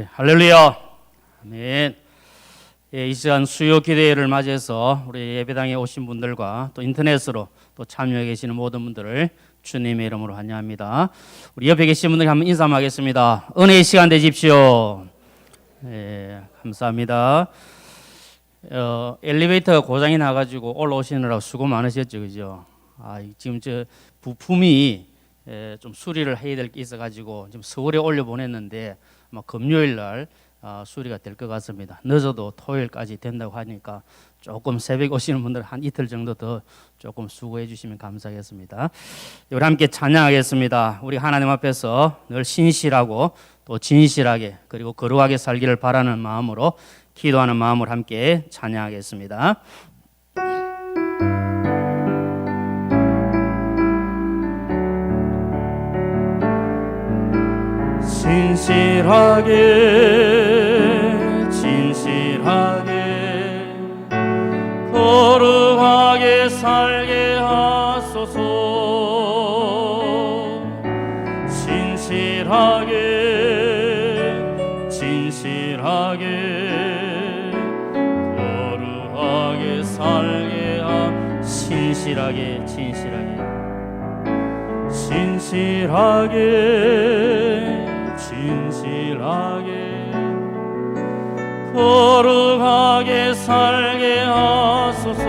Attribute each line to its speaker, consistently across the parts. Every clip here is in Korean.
Speaker 1: 할렐루야. 아멘. 이 시간 수요 기도회를 맞이해서 우리 예배당에 오신 분들과 또 인터넷으로 또 참여해 계시는 모든 분들을 주님의 이름으로 환영합니다. 우리 옆에 계신 분들께 한번 인사 한번 하겠습니다. 은혜의 시간 되십시오. 감사합니다. 엘리베이터가 고장이 나가지고 올라오시느라고 수고 많으셨죠, 그죠? 지금 저 부품이 좀 수리를 해야 될 게 있어가지고 지금 서울에 올려 보냈는데 아마 금요일 날 수리가 될 것 같습니다. 늦어도 토요일까지 된다고 하니까 조금 새벽 오시는 분들 한 이틀 정도 더 조금 수고해 주시면 감사하겠습니다. 우리 함께 찬양하겠습니다. 우리 하나님 앞에서 늘 신실하고 또 진실하게 그리고 거룩하게 살기를 바라는 마음으로 기도하는 마음으로 함께 찬양하겠습니다. 진실하게 거룩하게 살게 하소서. 진실하게 거룩하게 살게 신실하게 거룩하게 살게 하소서.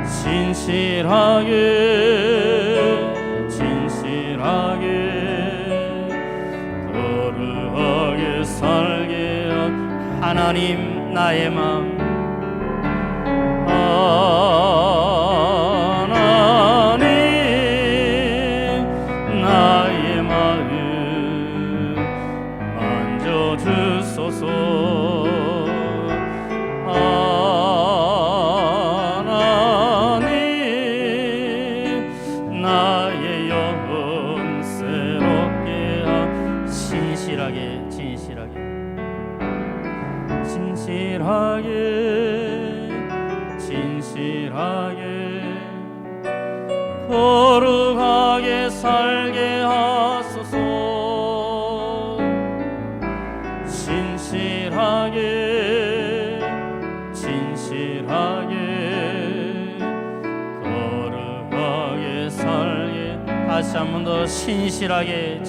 Speaker 1: 진실하게 거룩하게 살게 하나님 나의 마음 진실하게 거룩하게 살게 하소서. 진실하게 거룩하게 살게 다시 한 번 더 신실하게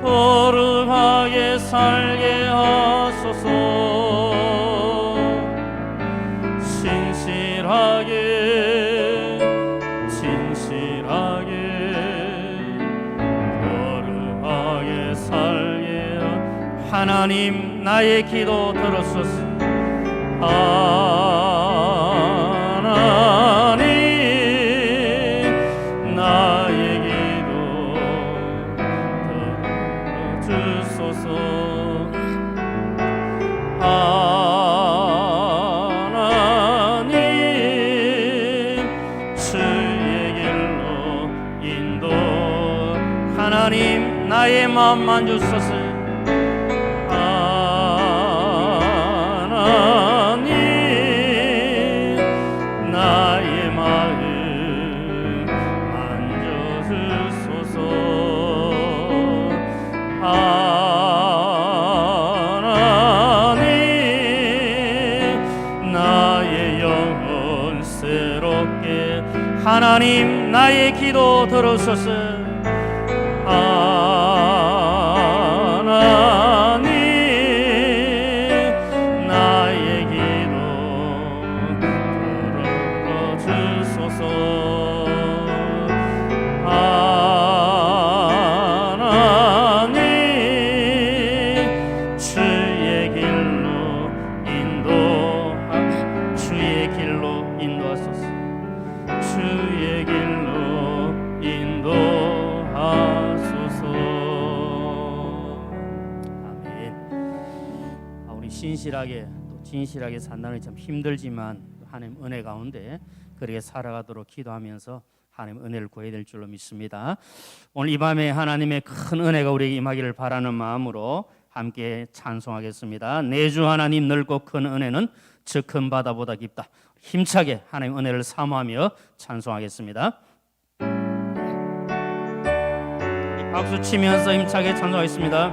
Speaker 1: 거룩하게 살게 하소서. 진실하게 거룩하게 살게 하나님 나의 기도 들었소서. 하나님 나의 기도 들어주소서. 하나님 주의 길로 인도 하나님 나의 마음만 주소서. 하나님 나의 기도 들으소서. 하나님 나의 기도 들어주소서. 하나님 주의 길로 인도하소서. 주의 길로 인도하소서. 아멘. 우리 신실하게 또 진실하게 산다는 참 힘들지만 하나님 은혜 가운데 그렇게 살아가도록 기도하면서 하나님 은혜를 구해야 될 줄로 믿습니다. 오늘 이 밤에 하나님의 큰 은혜가 우리에게 임하기를 바라는 마음으로 함께 찬송하겠습니다. 내 주 하나님 넓고 큰 은혜는 저 큰 바다보다 깊다. 힘차게 하나님의 은혜를 사모하며 찬송하겠습니다. 박수 치면서 힘차게 찬송하겠습니다.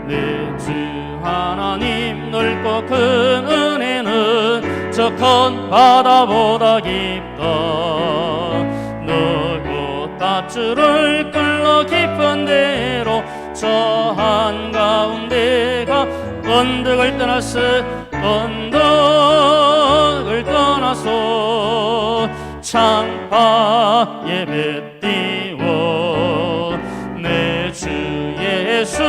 Speaker 1: 내 주 하나님 넓고 큰 은혜는 저 큰 바다보다 깊다. 넓고 닷줄을 끌러 깊은 데로 저 한가운데가 언덕을 떠나서 창파 예배 띄워 내 주 예수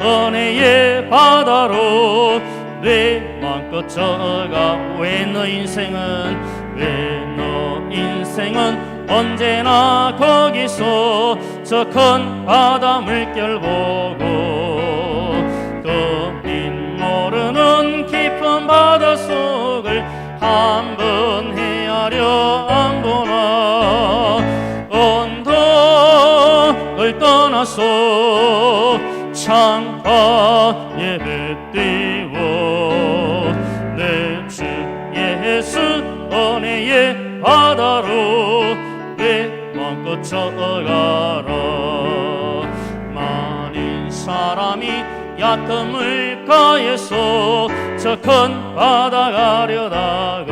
Speaker 1: 은혜의 바다로 내 맘껏 저가 왜 너 인생은 언제나 거기서 저 큰 바다 물결 보고 끝 모르는 깊은 바닷속을 한번 헤아려 안 보나 언덕을 떠나서 창파 예배 띄워 내 주 예수 은혜의 바다로 내 맘껏 저가라. 많은 사람이 얕은 물가에서 저 큰 바다 가려다가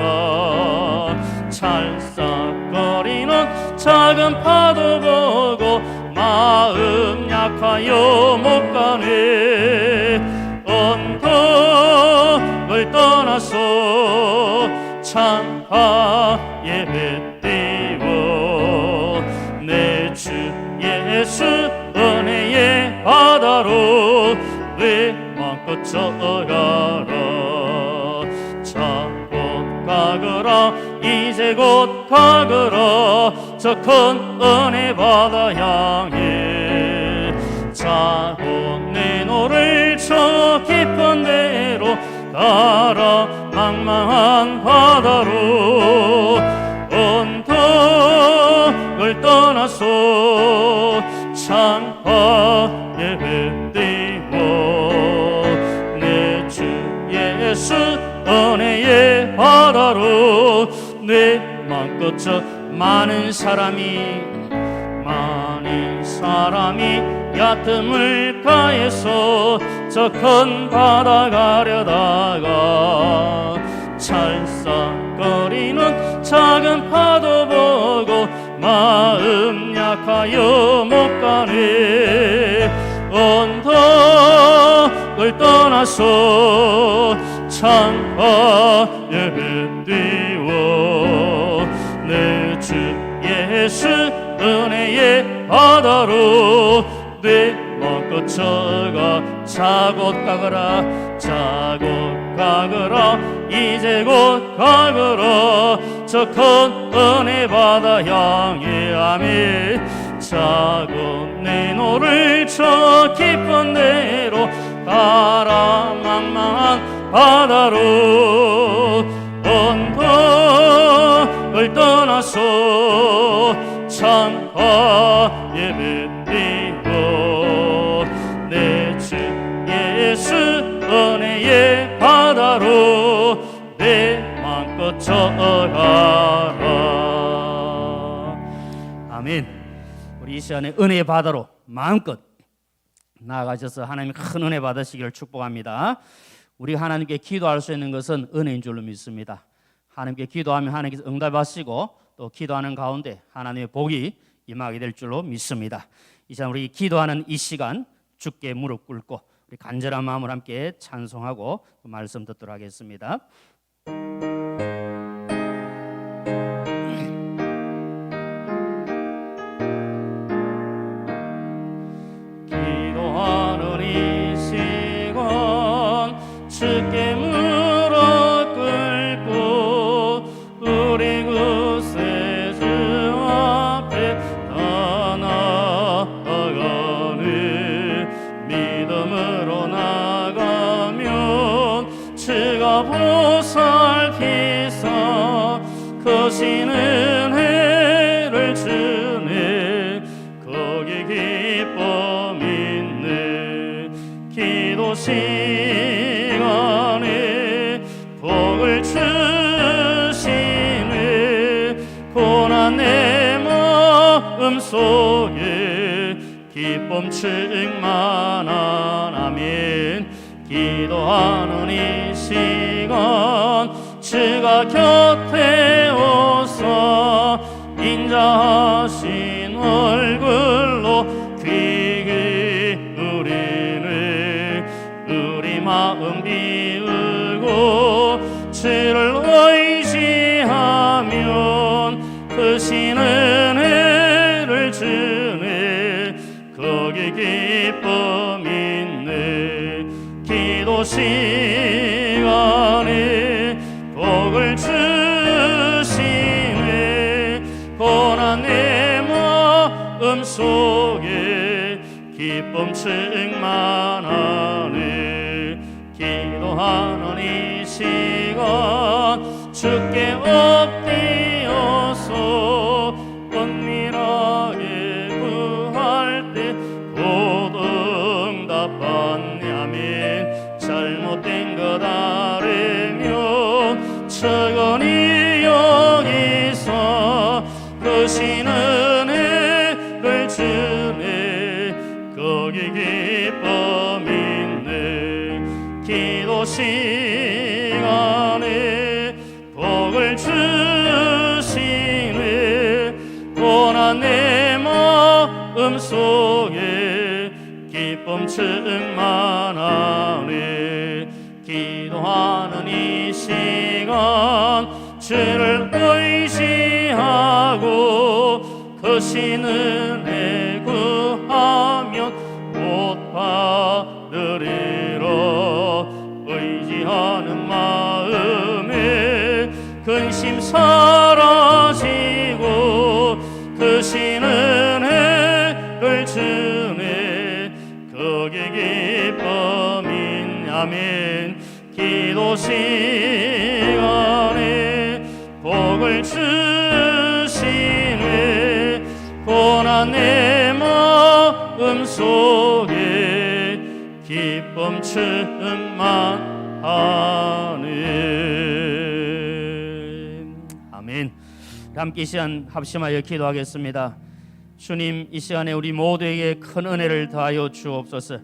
Speaker 1: 찰싹거리는 작은 파도 보고 마음 약하여 못 가네. 언덕을 떠나서 창파 예배 띄워 내 주 예수 은혜의 바다로 내 맘껏 저가라. 자 곧 가거라 이제 곧 가거라 저 큰 은혜 바다 향해. 자 곧 내 노를 저 깊은 데로 따라 망망한 바다로 언덕을 떠나서 창파 예배 띄워 내 주 예수 은혜의 바다로 내 맘껏 저 많은 사람이 얕은 물가에서 저 큰 바다 가려다가 찰싹거리는 작은 파도 보고 마음 약하여 못 가네. 언덕을 떠나서 창파 예배 띄워 내 주 예수 은혜의 바다로 내 맘껏 저가 자 곧 가거라 이제 곧 가거라 저 큰 은혜 바다 향해. 아멘. 자 곧 내 노를 저 깊은 데로 따라 망망한 바다로 언덕을 떠나서 창파 예배 띄워 내 주 예수 은혜의 바다로 내 맘껏 저가라. 아멘. 우리 이 시간에 은혜의 바다로 마음껏 나아가셔서 하나님의 큰 은혜 받으시기를 축복합니다. 우리가 하나님께 기도할 수 있는 것은 은혜인 줄로 믿습니다. 하나님께 기도하면 하나님께서 응답하시고 또 기도하는 가운데 하나님의 복이 임하게 될 줄로 믿습니다. 이 시간 우리 기도하는 이 시간 주께 무릎 꿇고 우리 간절한 마음을 함께 찬송하고 말씀 듣도록 하겠습니다. 기도하는 이 시간 주께 무릎 꿇고 우리 구세주 앞에 나아가네. 믿음으로 나가면 주가 보살피 고난 내 마음속에 기쁨 충만한 아멘. 기도하는 이 시간 주가 곁에 오사 인자하신 얼굴로 귀 기울이네. 우리 마음 비우고 주를 의지하면 크신 은혜를 주네. 거기 기쁨 있네. 기도 시간에 복을 주시네. 고난 내 마음속에 기쁨 충만하네. 기도하는 이 시간 주께 엎드려서 은밀하게 구할 때 곧 응답받네. 아멘. 잘못된 것 알으면 천천히 여기서 크신 은혜를 주네. 거기 기쁨 있네. 기도 시간에 복을 주시네. 고난 내 마음속에 기쁨 충만하네. 기도하는 이 시간 주를 의지하고 크신 은혜 구하면 곧 받으리라. 의지하는 마음에 근심 사라지고 크신 은혜를 주네. 거기 기쁨 있네. 아멘. 기도 시간에 복을 주시네. 고난 내 마음속에 기쁨 충만하네. 아멘. 함께 이 시간 합심하여 기도하겠습니다. 주님, 이 시간에 우리 모두에게 큰 은혜를 더하여 주옵소서.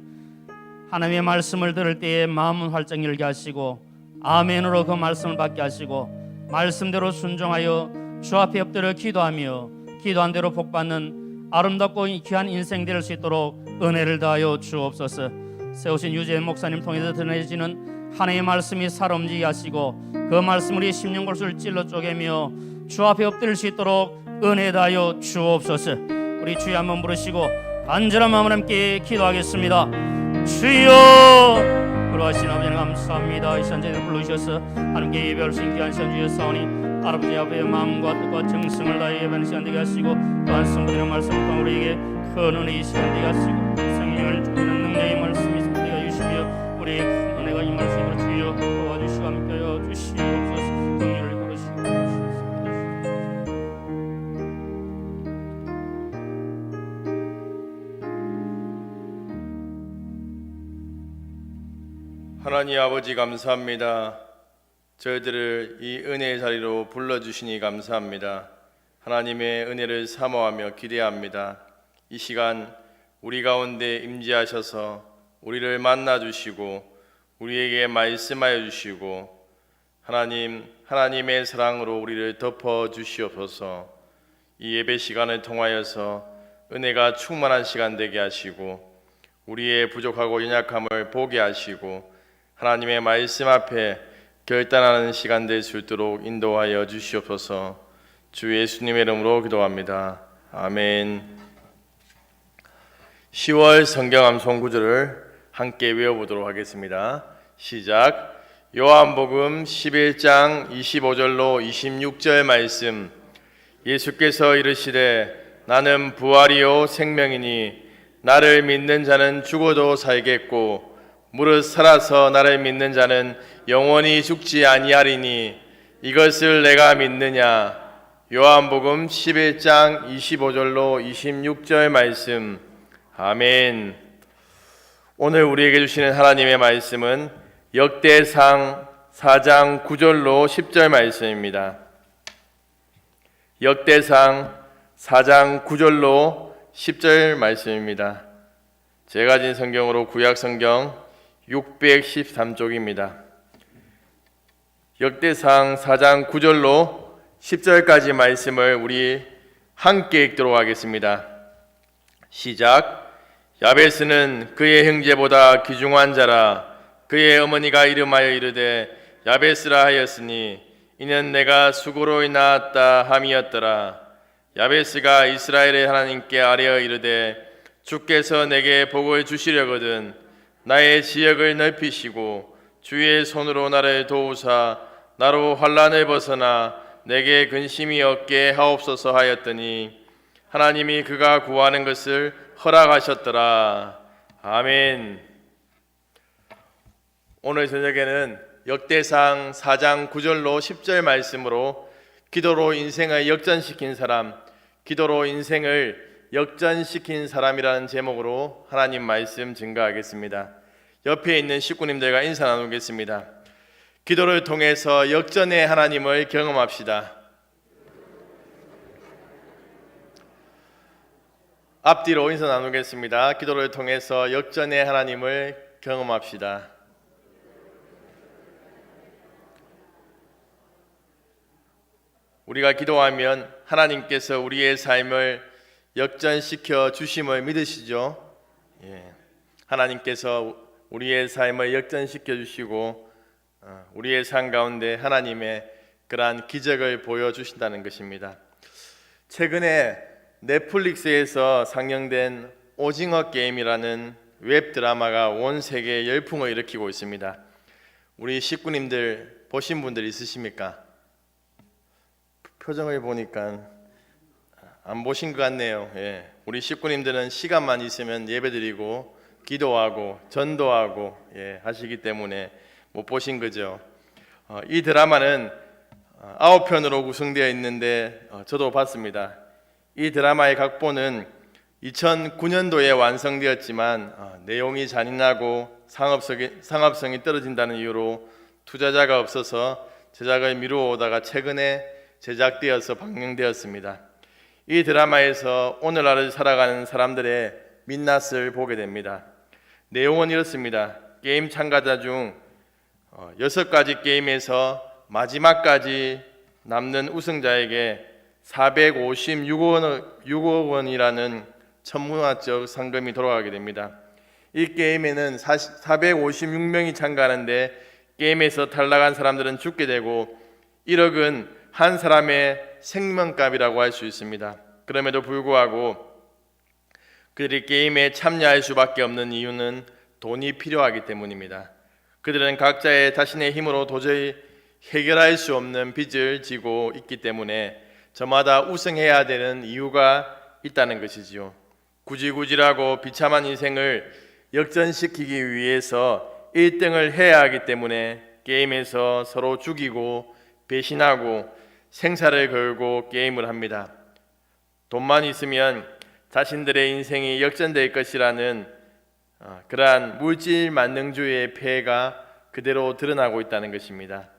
Speaker 1: 하나님의 말씀을 들을 때에 마음은 활짝 열게 하시고 아멘으로 그 말씀을 받게 하시고 말씀대로 순종하여 주 앞에 엎드려 기도하며 기도한 대로 복받는 아름답고 귀한 인생 될 수 있도록 은혜를 더하여 주옵소서. 세우신 유재현 목사님 통해서 드러내지는 하나님의 말씀이 살아 움직이게 하시고 그 말씀 우리 심령 골수를 찔러 쪼개며 주 앞에 엎드릴 수 있도록 은혜 더하여 주옵소서. 우리 주여 한번 부르시고 간절한 마음으로 함께 기도하겠습니다. 주여, 그러하신 아버지는 감사합니다. 이 시간 저희를 불러주셔서 하나님께 예배할 수 있게 한 시간 주셨사오니 아버지 앞에 마음과 뜻과 정성을 다해 예배하는 시간 되게 하시고 또한 성부되는 말씀을 통해 우리에게 큰 은혜의 시간 되게 하시고 생명을 주는 능력의 말씀이 되게 주시며 우리의 은혜가 임할 수 있도록 주여 도와주시고 함께하여 주시옵소서. 긍휼을 부르시고
Speaker 2: 하나님 아버지 감사합니다. 저희들을 이 은혜의 자리로 불러주시니 감사합니다. 하나님의 은혜를 사모하며 기대합니다. 이 시간 우리 가운데 임재하셔서 우리를 만나주시고 우리에게 말씀하여 주시고 하나님의 사랑으로 우리를 덮어주시옵소서. 이 예배 시간을 통하여서 은혜가 충만한 시간 되게 하시고 우리의 부족하고 연약함을 보게 하시고 하나님의 말씀 앞에 결단하는 시간 될 수 있도록 인도하여 주시옵소서. 주 예수님의 이름으로 기도합니다. 아멘. 10월 성경 암송 구절을 함께 외워보도록 하겠습니다. 시작. 요한복음 11장 25절로 26절 말씀. 예수께서 이르시되 나는 부활이요 생명이니 나를 믿는 자는 죽어도 살겠고 무릇 살아서 나를 믿는 자는 영원히 죽지 아니하리니 이것을 내가 믿느냐. 요한복음 11장 25절로 26절 말씀. 아멘. 오늘 우리에게 주시는 하나님의 말씀은 역대상 4장 9절로 10절 말씀입니다. 역대상 4장 9절로 10절 말씀입니다. 제가 가진 성경으로 구약 성경 613쪽입니다. 역대상 4장 9절로 10절까지 말씀을 우리 함께 읽도록 하겠습니다. 시작. 야베스는 그의 형제보다 귀중한 자라. 그의 어머니가 이름하여 이르되 야베스라 하였으니 이는 내가 수고로 낳았다 함이었더라. 야베스가 이스라엘의 하나님께 아뢰어 이르되 주께서 내게 복을 주시려거든 나의 지역을 넓히시고 주의 손으로 나를 도우사 나로 환난을 벗어나 내게 근심이 없게 하옵소서 하였더니 하나님이 그가 구하는 것을 허락하셨더라. 아멘. 오늘 저녁에는 역대상 4장 9절로 10절 말씀으로 기도로 인생을 역전시킨 사람, 기도로 인생을 역전시킨 사람이라는 제목으로 하나님 말씀 증거하겠습니다. 옆에 있는 식구님들과 인사 나누겠습니다. 기도를 통해서 역전의 하나님을 경험합시다. 앞뒤로 인사 나누겠습니다. 기도를 통해서 역전의 하나님을 경험합시다. 우리가 기도하면 하나님께서 우리의 삶을 역전시켜 주심을 믿으시죠? 하나님께서 우리의 삶을 역전시켜 주시고 우리의 삶 가운데 하나님의 그러한 기적을 보여주신다는 것입니다. 최근에 넷플릭스에서 상영된 오징어 게임이라는 웹 드라마가 온 세계에 열풍을 일으키고 있습니다. 우리 식구님들 보신 분들 있으십니까? 표정을 보니까 안 보신 것 같네요. 우리 식구님들은 시간만 있으면 예배드리고 기도하고 전도하고 하시기 때문에 못 보신 거죠. 이 드라마는 9편으로 구성되어 있는데 저도 봤습니다. 이 드라마의 각본은 2009년도에 완성되었지만 내용이 잔인하고 상업성이 떨어진다는 이유로 투자자가 없어서 제작을 미루어오다가 최근에 제작되어서 방영되었습니다. 이 드라마에서 오늘날을 살아가는 사람들의 민낯을 보게 됩니다. 내용은 이렇습니다. 게임 참가자 중 6가지 게임에서 마지막까지 남는 우승자에게 456억 원이라는 천문학적 상금이 돌아가게 됩니다. 이 게임에는 456명이 참가하는데 게임에서 탈락한 사람들은 죽게 되고 1억은 한 사람의 생명값이라고 할 수 있습니다. 그럼에도 불구하고 그들이 게임에 참여할 수밖에 없는 이유는 돈이 필요하기 때문입니다. 그들은 각자의 자신의 힘으로 도저히 해결할 수 없는 빚을 지고 있기 때문에 저마다 우승해야 되는 이유가 있다는 것이지요. 구질구질하고 비참한 인생을 역전시키기 위해서 1등을 해야 하기 때문에 게임에서 서로 죽이고 배신하고 생사를 걸고 게임을 합니다. 돈만 있으면 자신들의 인생이 역전될 것이라는 그러한 물질 만능주의의 폐해가 그대로 드러나고 있다는 것입니다.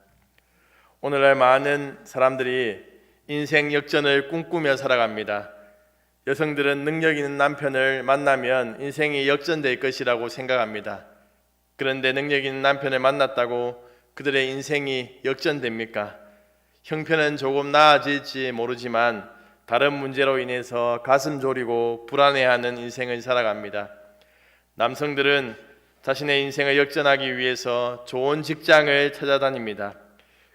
Speaker 2: 오늘날 많은 사람들이 인생 역전을 꿈꾸며 살아갑니다. 여성들은 능력 있는 남편을 만나면 인생이 역전될 것이라고 생각합니다. 그런데 능력 있는 남편을 만났다고 그들의 인생이 역전됩니까? 형편은 조금 나아질지 모르지만 다른 문제로 인해서 가슴 졸이고 불안해하는 인생을 살아갑니다. 남성들은 자신의 인생을 역전하기 위해서 좋은 직장을 찾아다닙니다.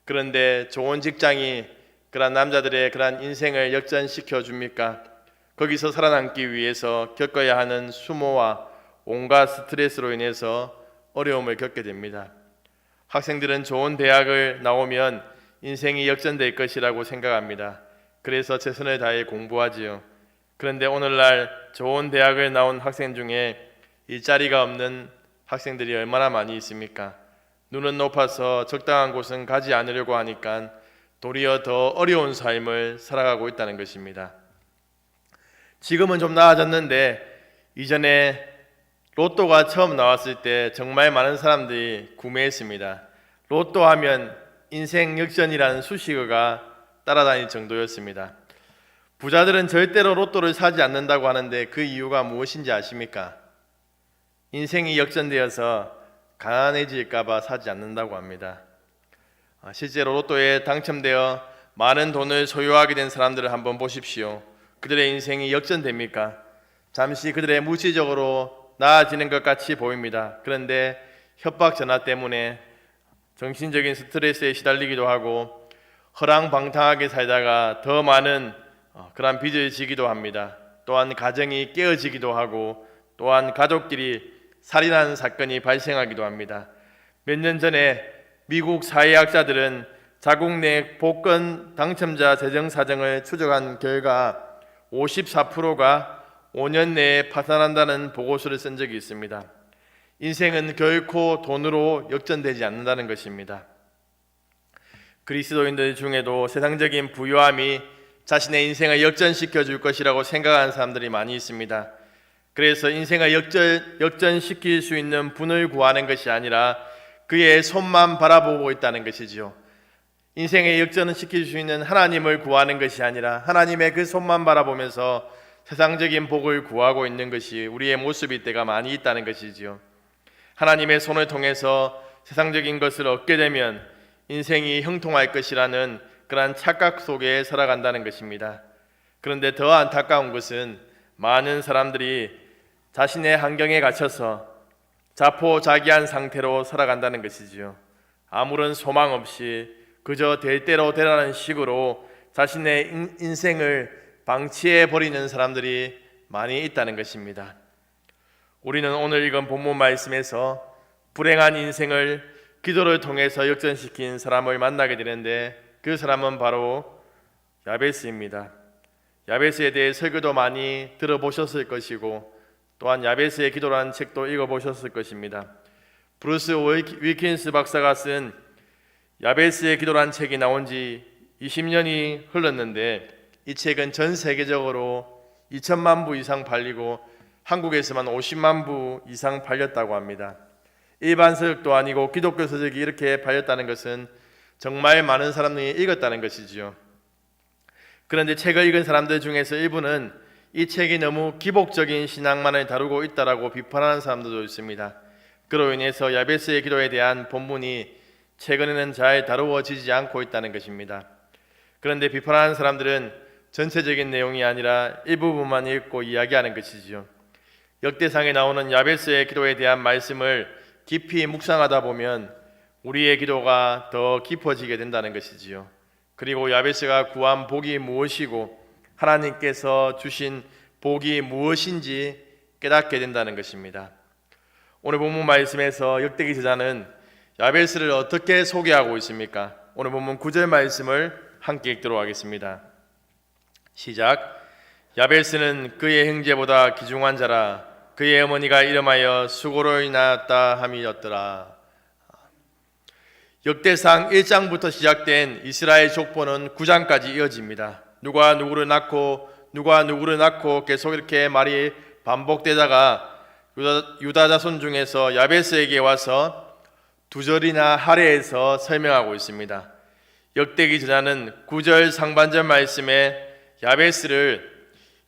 Speaker 2: 그런데 좋은 직장이 그러한 남자들의 그러한 인생을 역전시켜 줍니까? 거기서 살아남기 위해서 겪어야 하는 수모와 온갖 스트레스로 인해서 어려움을 겪게 됩니다. 학생들은 좋은 대학을 나오면 인생이 역전될 것이라고 생각합니다. 그래서 최선을 다해 공부하지요. 그런데 오늘날 좋은 대학을 나온 학생 중에 일자리가 없는 학생들이 얼마나 많이 있습니까? 눈은 높아서 적당한 곳은 가지 않으려고 하니까 도리어 더 어려운 삶을 살아가고 있다는 것입니다. 지금은 좀 나아졌는데 이전에 로또가 처음 나왔을 때 정말 많은 사람들이 구매했습니다. 로또 하면 인생 역전이라는 수식어가 따라다닐 정도였습니다. 부자들은 절대로 로또를 사지 않는다고 하는데 그 이유가 무엇인지 아십니까? 인생이 역전되어서 가난해질까 봐 사지 않는다고 합니다. 실제로 로또에 당첨되어 많은 돈을 소유하게 된 사람들을 한번 보십시오. 그들의 인생이 역전됩니까? 잠시 그들의 물질적으로 나아지는 것 같이 보입니다. 그런데 협박 전화 때문에 정신적인 스트레스에 시달리기도 하고 허랑방탕하게 살다가 더 많은 그런 빚을 지기도 합니다. 또한 가정이 깨어지기도 하고 또한 가족끼리 살인하는 사건이 발생하기도 합니다. 몇 년 전에 미국 사회학자들은 자국 내 복권 당첨자 재정 사정을 추적한 결과 54%가 5년 내에 파산한다는 보고서를 쓴 적이 있습니다. 인생은 결코 돈으로 역전되지 않는다는 것입니다. 그리스도인들 중에도 세상적인 부유함이 자신의 인생을 역전시켜 줄 것이라고 생각하는 사람들이 많이 있습니다. 그래서 인생을 역전시킬 수 있는 분을 구하는 것이 아니라 그의 손만 바라보고 있다는 것이지요. 인생의 역전을 시킬 수 있는 하나님을 구하는 것이 아니라 하나님의 그 손만 바라보면서 세상적인 복을 구하고 있는 것이 우리의 모습일 때가 많이 있다는 것이지요. 하나님의 손을 통해서 세상적인 것을 얻게 되면 인생이 형통할 것이라는 그러한 착각 속에 살아간다는 것입니다. 그런데 더 안타까운 것은 많은 사람들이 자신의 환경에 갇혀서 자포자기한 상태로 살아간다는 것이지요. 아무런 소망 없이 그저 될 대로 되라는 식으로 자신의 인생을 방치해 버리는 사람들이 많이 있다는 것입니다. 우리는 오늘 읽은 본문 말씀에서 불행한 인생을 기도를 통해서 역전시킨 사람을 만나게 되는데 그 사람은 바로 야베스입니다. 야베스에 대해 설교도 많이 들어보셨을 것이고 또한 야베스의 기도라는 책도 읽어보셨을 것입니다. 브루스 윌킨스 박사가 쓴 야베스의 기도라는 책이 나온 지 20년이 흘렀는데 이 책은 전 세계적으로 2천만 부 이상 팔리고 한국에서만 50만 부 이상 팔렸다고 합니다. 일반 서적도 아니고 기독교 서적이 이렇게 팔렸다는 것은 정말 많은 사람들이 읽었다는 것이지요. 그런데 책을 읽은 사람들 중에서 일부는 이 책이 너무 기복적인 신앙만을 다루고 있다라고 비판하는 사람들도 있습니다. 그로 인해서 야베스의 기도에 대한 본문이 최근에는 잘 다루어지지 않고 있다는 것입니다. 그런데 비판하는 사람들은 전체적인 내용이 아니라 일부분만 읽고 이야기하는 것이지요. 역대상에 나오는 야베스의 기도에 대한 말씀을 깊이 묵상하다 보면 우리의 기도가 더 깊어지게 된다는 것이지요. 그리고 야베스가 구한 복이 무엇이고 하나님께서 주신 복이 무엇인지 깨닫게 된다는 것입니다. 오늘 본문 말씀에서 역대기 저자는 야베스를 어떻게 소개하고 있습니까? 오늘 본문 9절 말씀을 함께 읽도록 하겠습니다. 시작. 야베스는 그의 형제보다 귀중한 자라. 그의 어머니가 이름하여 수고로 인하였다 함이었더라. 역대상 1장부터 시작된 이스라엘 족보는 9장까지 이어집니다. 누가 누구를 낳고 계속 이렇게 말이 반복되다가 유다 자손 중에서 야베스에게 와서 2절이나 할애해서 설명하고 있습니다. 역대기 저자는 9절 상반절 말씀에 야베스를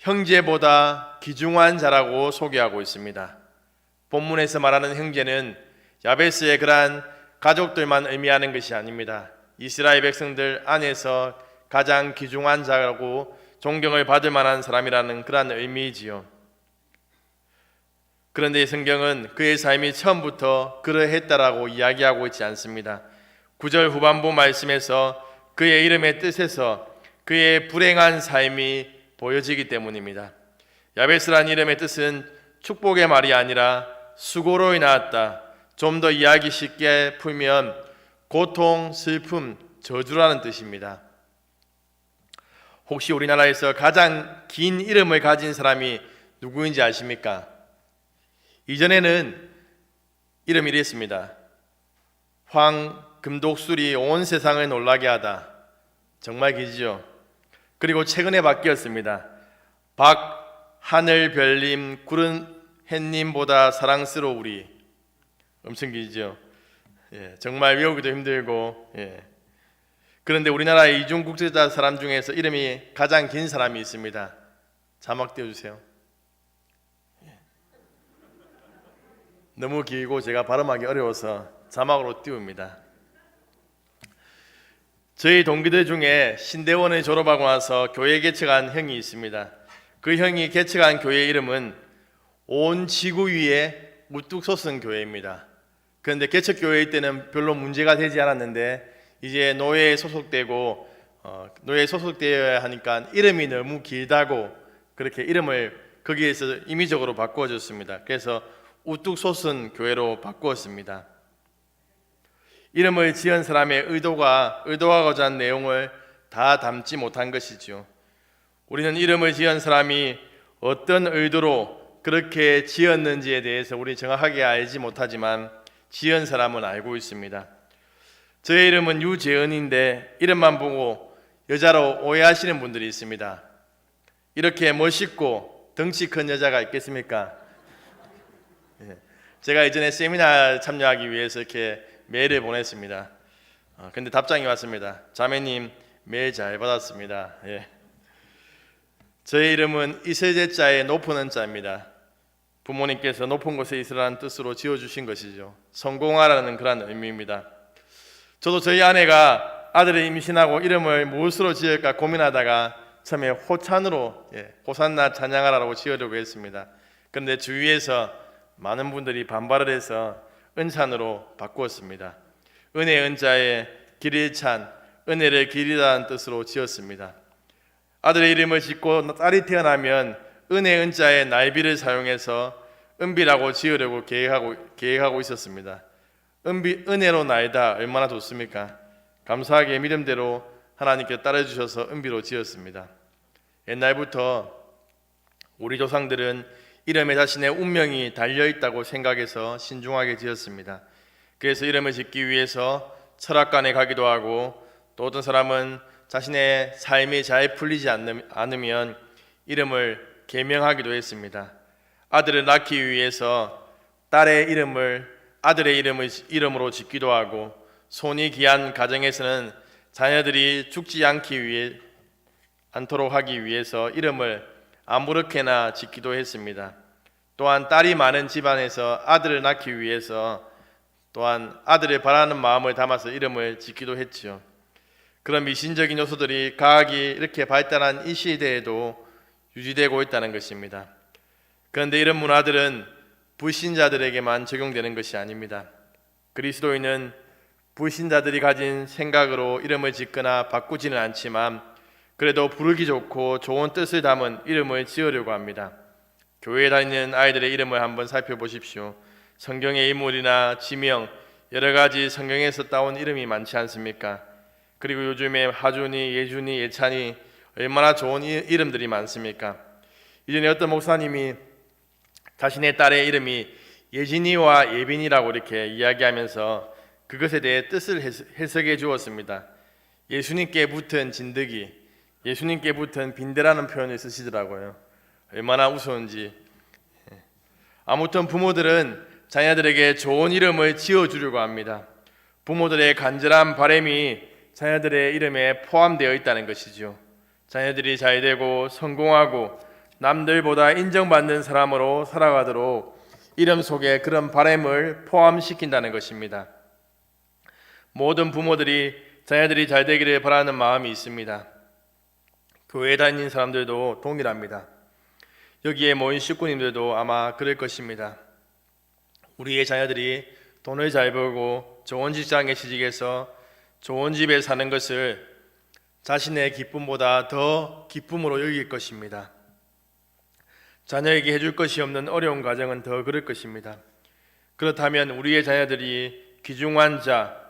Speaker 2: 형제보다 귀중한 자라고 소개하고 있습니다. 본문에서 말하는 형제는 야베스의 그러한 가족들만 의미하는 것이 아닙니다. 이스라엘 백성들 안에서 가장 귀중한 자라고 존경을 받을 만한 사람이라는 그러한 의미이지요. 그런데 성경은 그의 삶이 처음부터 그러했다라고 이야기하고 있지 않습니다. 9절 후반부 말씀에서 그의 이름의 뜻에서 그의 불행한 삶이 보여지기 때문입니다. 야베스란 이름의 뜻은 축복의 말이 아니라 수고로 인하였다. 좀 더 이야기 쉽게 풀면 고통, 슬픔, 저주라는 뜻입니다. 혹시 우리나라에서 가장 긴 이름을 가진 사람이 누구인지 아십니까? 이전에는 이름이 이랬습니다. 황금독술이 온 세상을 놀라게 하다. 정말 기지요. 그리고 최근에 바뀌었습니다. 박하늘별님 구른 햇님보다 사랑스러우리. 엄청 기죠. 정말 외우기도 힘들고. 그런데 우리나라 이중 국적자 사람 중에서 이름이 가장 긴 사람이 있습니다. 자막 띄워주세요. 너무 길고 제가 발음하기 어려워서 자막으로 띄웁니다. 저희 동기들 중에 신대원을 졸업하고 나서 교회 개척한 형이 있습니다. 그 형이 개척한 교회 이름은 온 지구 위에 우뚝 솟은 교회입니다. 그런데 개척 교회일 때는 별로 문제가 되지 않았는데 이제 노예에 소속되어야 하니까 이름이 너무 길다고 그렇게 이름을 거기에서 임의적으로 바꾸어졌습니다. 그래서 우뚝 솟은 교회로 바꾸었습니다. 이름을 지은 사람의 의도하고자 한 내용을 다 담지 못한 것이죠. 우리는 이름을 지은 사람이 어떤 의도로 그렇게 지었는지에 대해서 우리 정확하게 알지 못하지만 지은 사람은 알고 있습니다. 저의 이름은 유재은인데 이름만 보고 여자로 오해하시는 분들이 있습니다. 이렇게 멋있고 덩치 큰 여자가 있겠습니까? 제가 예전에 세미나 참여하기 위해서 이렇게 메일을 보냈습니다. 근데 답장이 왔습니다. 자매님 메일 잘 받았습니다. 저의 이름은 이세제자의 높은 은자입니다. 부모님께서 높은 곳에 있으라는 뜻으로 지어주신 것이죠. 성공하라는 그런 의미입니다. 저도 저희 아내가 아들을 임신하고 이름을 무엇으로 지을까 고민하다가 처음에 호찬으로 호산나 찬양하라고 지으려고 했습니다. 그런데 주위에서 많은 분들이 반발을 해서 은찬으로 바꾸었습니다. 은혜 은자에 길이찬 은혜를 길이라는 뜻으로 지었습니다. 아들의 이름을 짓고 딸이 태어나면 은혜 은자의 날비를 사용해서 은비라고 지으려고 계획하고 있었습니다. 은혜로 날다 얼마나 좋습니까? 감사하게 믿음대로 하나님께 따라주셔서 은비로 지었습니다. 옛날부터 우리 조상들은 이름에 자신의 운명이 달려있다고 생각해서 신중하게 지었습니다. 그래서 이름을 짓기 위해서 철학관에 가기도 하고 또 어떤 사람은 자신의 삶이 잘 풀리지 않으면 이름을 개명하기도 했습니다. 아들을 낳기 위해서 딸의 이름을 아들의 이름으로 짓기도 하고 손이 귀한 가정에서는 자녀들이 죽지 않도록 하기 위해서 이름을 아무렇게나 짓기도 했습니다. 또한 딸이 많은 집안에서 아들을 낳기 위해서 또한 아들을 바라는 마음을 담아서 이름을 짓기도 했지요. 그런 미신적인 요소들이 과학이 이렇게 발달한 이 시대에도 유지되고 있다는 것입니다. 그런데 이런 문화들은 불신자들에게만 적용되는 것이 아닙니다. 그리스도인은 불신자들이 가진 생각으로 이름을 짓거나 바꾸지는 않지만 그래도 부르기 좋고 좋은 뜻을 담은 이름을 지으려고 합니다. 교회에 다니는 아이들의 이름을 한번 살펴보십시오. 성경의 인물이나 지명, 여러 가지 성경에서 따온 이름이 많지 않습니까? 그리고 요즘에 하준이, 예준이, 예찬이 얼마나 좋은 이름들이 많습니까? 이전에 어떤 목사님이 자신의 딸의 이름이 예진이와 예빈이라고 이렇게 이야기하면서 그것에 대해 뜻을 해석해 주었습니다. 예수님께 붙은 진드기, 예수님께 붙은 빈대라는 표현을 쓰시더라고요. 얼마나 우스운지. 아무튼 부모들은 자녀들에게 좋은 이름을 지어주려고 합니다. 부모들의 간절한 바람이 자녀들의 이름에 포함되어 있다는 것이죠. 자녀들이 잘되고 성공하고 남들보다 인정받는 사람으로 살아가도록 이름 속에 그런 바람을 포함시킨다는 것입니다. 모든 부모들이 자녀들이 잘되기를 바라는 마음이 있습니다. 교회에 다니는 사람들도 동일합니다. 여기에 모인 식구님들도 아마 그럴 것입니다. 우리의 자녀들이 돈을 잘 벌고 좋은 직장에 취직해서 좋은 집에 사는 것을 자신의 기쁨보다 더 기쁨으로 여길 것입니다. 자녀에게 해줄 것이 없는 어려운 가정은 더 그럴 것입니다. 그렇다면 우리의 자녀들이 귀중한 자,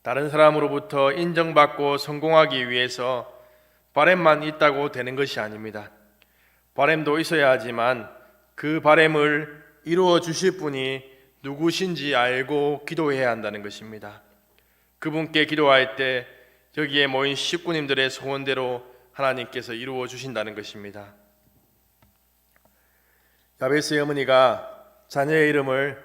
Speaker 2: 다른 사람으로부터 인정받고 성공하기 위해서 바램만 있다고 되는 것이 아닙니다. 바램도 있어야 하지만 그 바램을 이루어 주실 분이 누구신지 알고 기도해야 한다는 것입니다. 그분께 기도할 때 여기에 모인 식구님들의 소원대로 하나님께서 이루어 주신다는 것입니다. 야베스의 어머니가 자녀의 이름을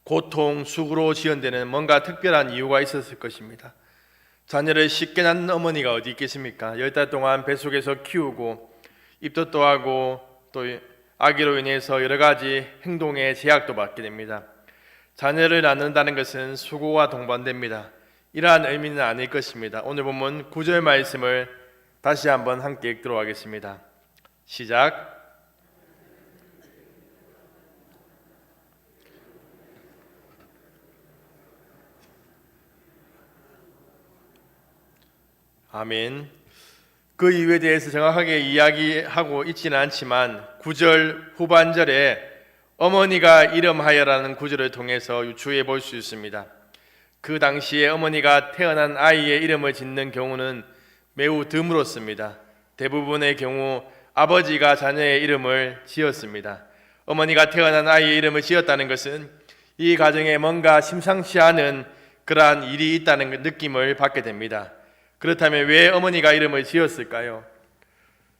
Speaker 2: 고통, 수고로 지은 데는 뭔가 특별한 이유가 있었을 것입니다. 자녀를 쉽게 낳는 어머니가 어디 있겠습니까? 10달 동안 뱃속에서 키우고 입덧도 하고 또 아기로 인해서 여러 가지 행동에 제약도 받게 됩니다. 자녀를 낳는다는 것은 수고와 동반됩니다. 이러한 의미는 아닐 것입니다. 오늘 본문 9절 말씀을 다시 한번 함께 읽도록 하겠습니다. 시작. 아멘. 그 이유에 대해서 정확하게 이야기하고 있지는 않지만 9절 후반절에 어머니가 이름하여라는 구절을 통해서 유추해 볼 수 있습니다. 그 당시에 어머니가 태어난 아이의 이름을 짓는 경우는 매우 드물었습니다. 대부분의 경우 아버지가 자녀의 이름을 지었습니다. 어머니가 태어난 아이의 이름을 지었다는 것은 이 가정에 뭔가 심상치 않은 그러한 일이 있다는 느낌을 받게 됩니다. 그렇다면 왜 어머니가 이름을 지었을까요?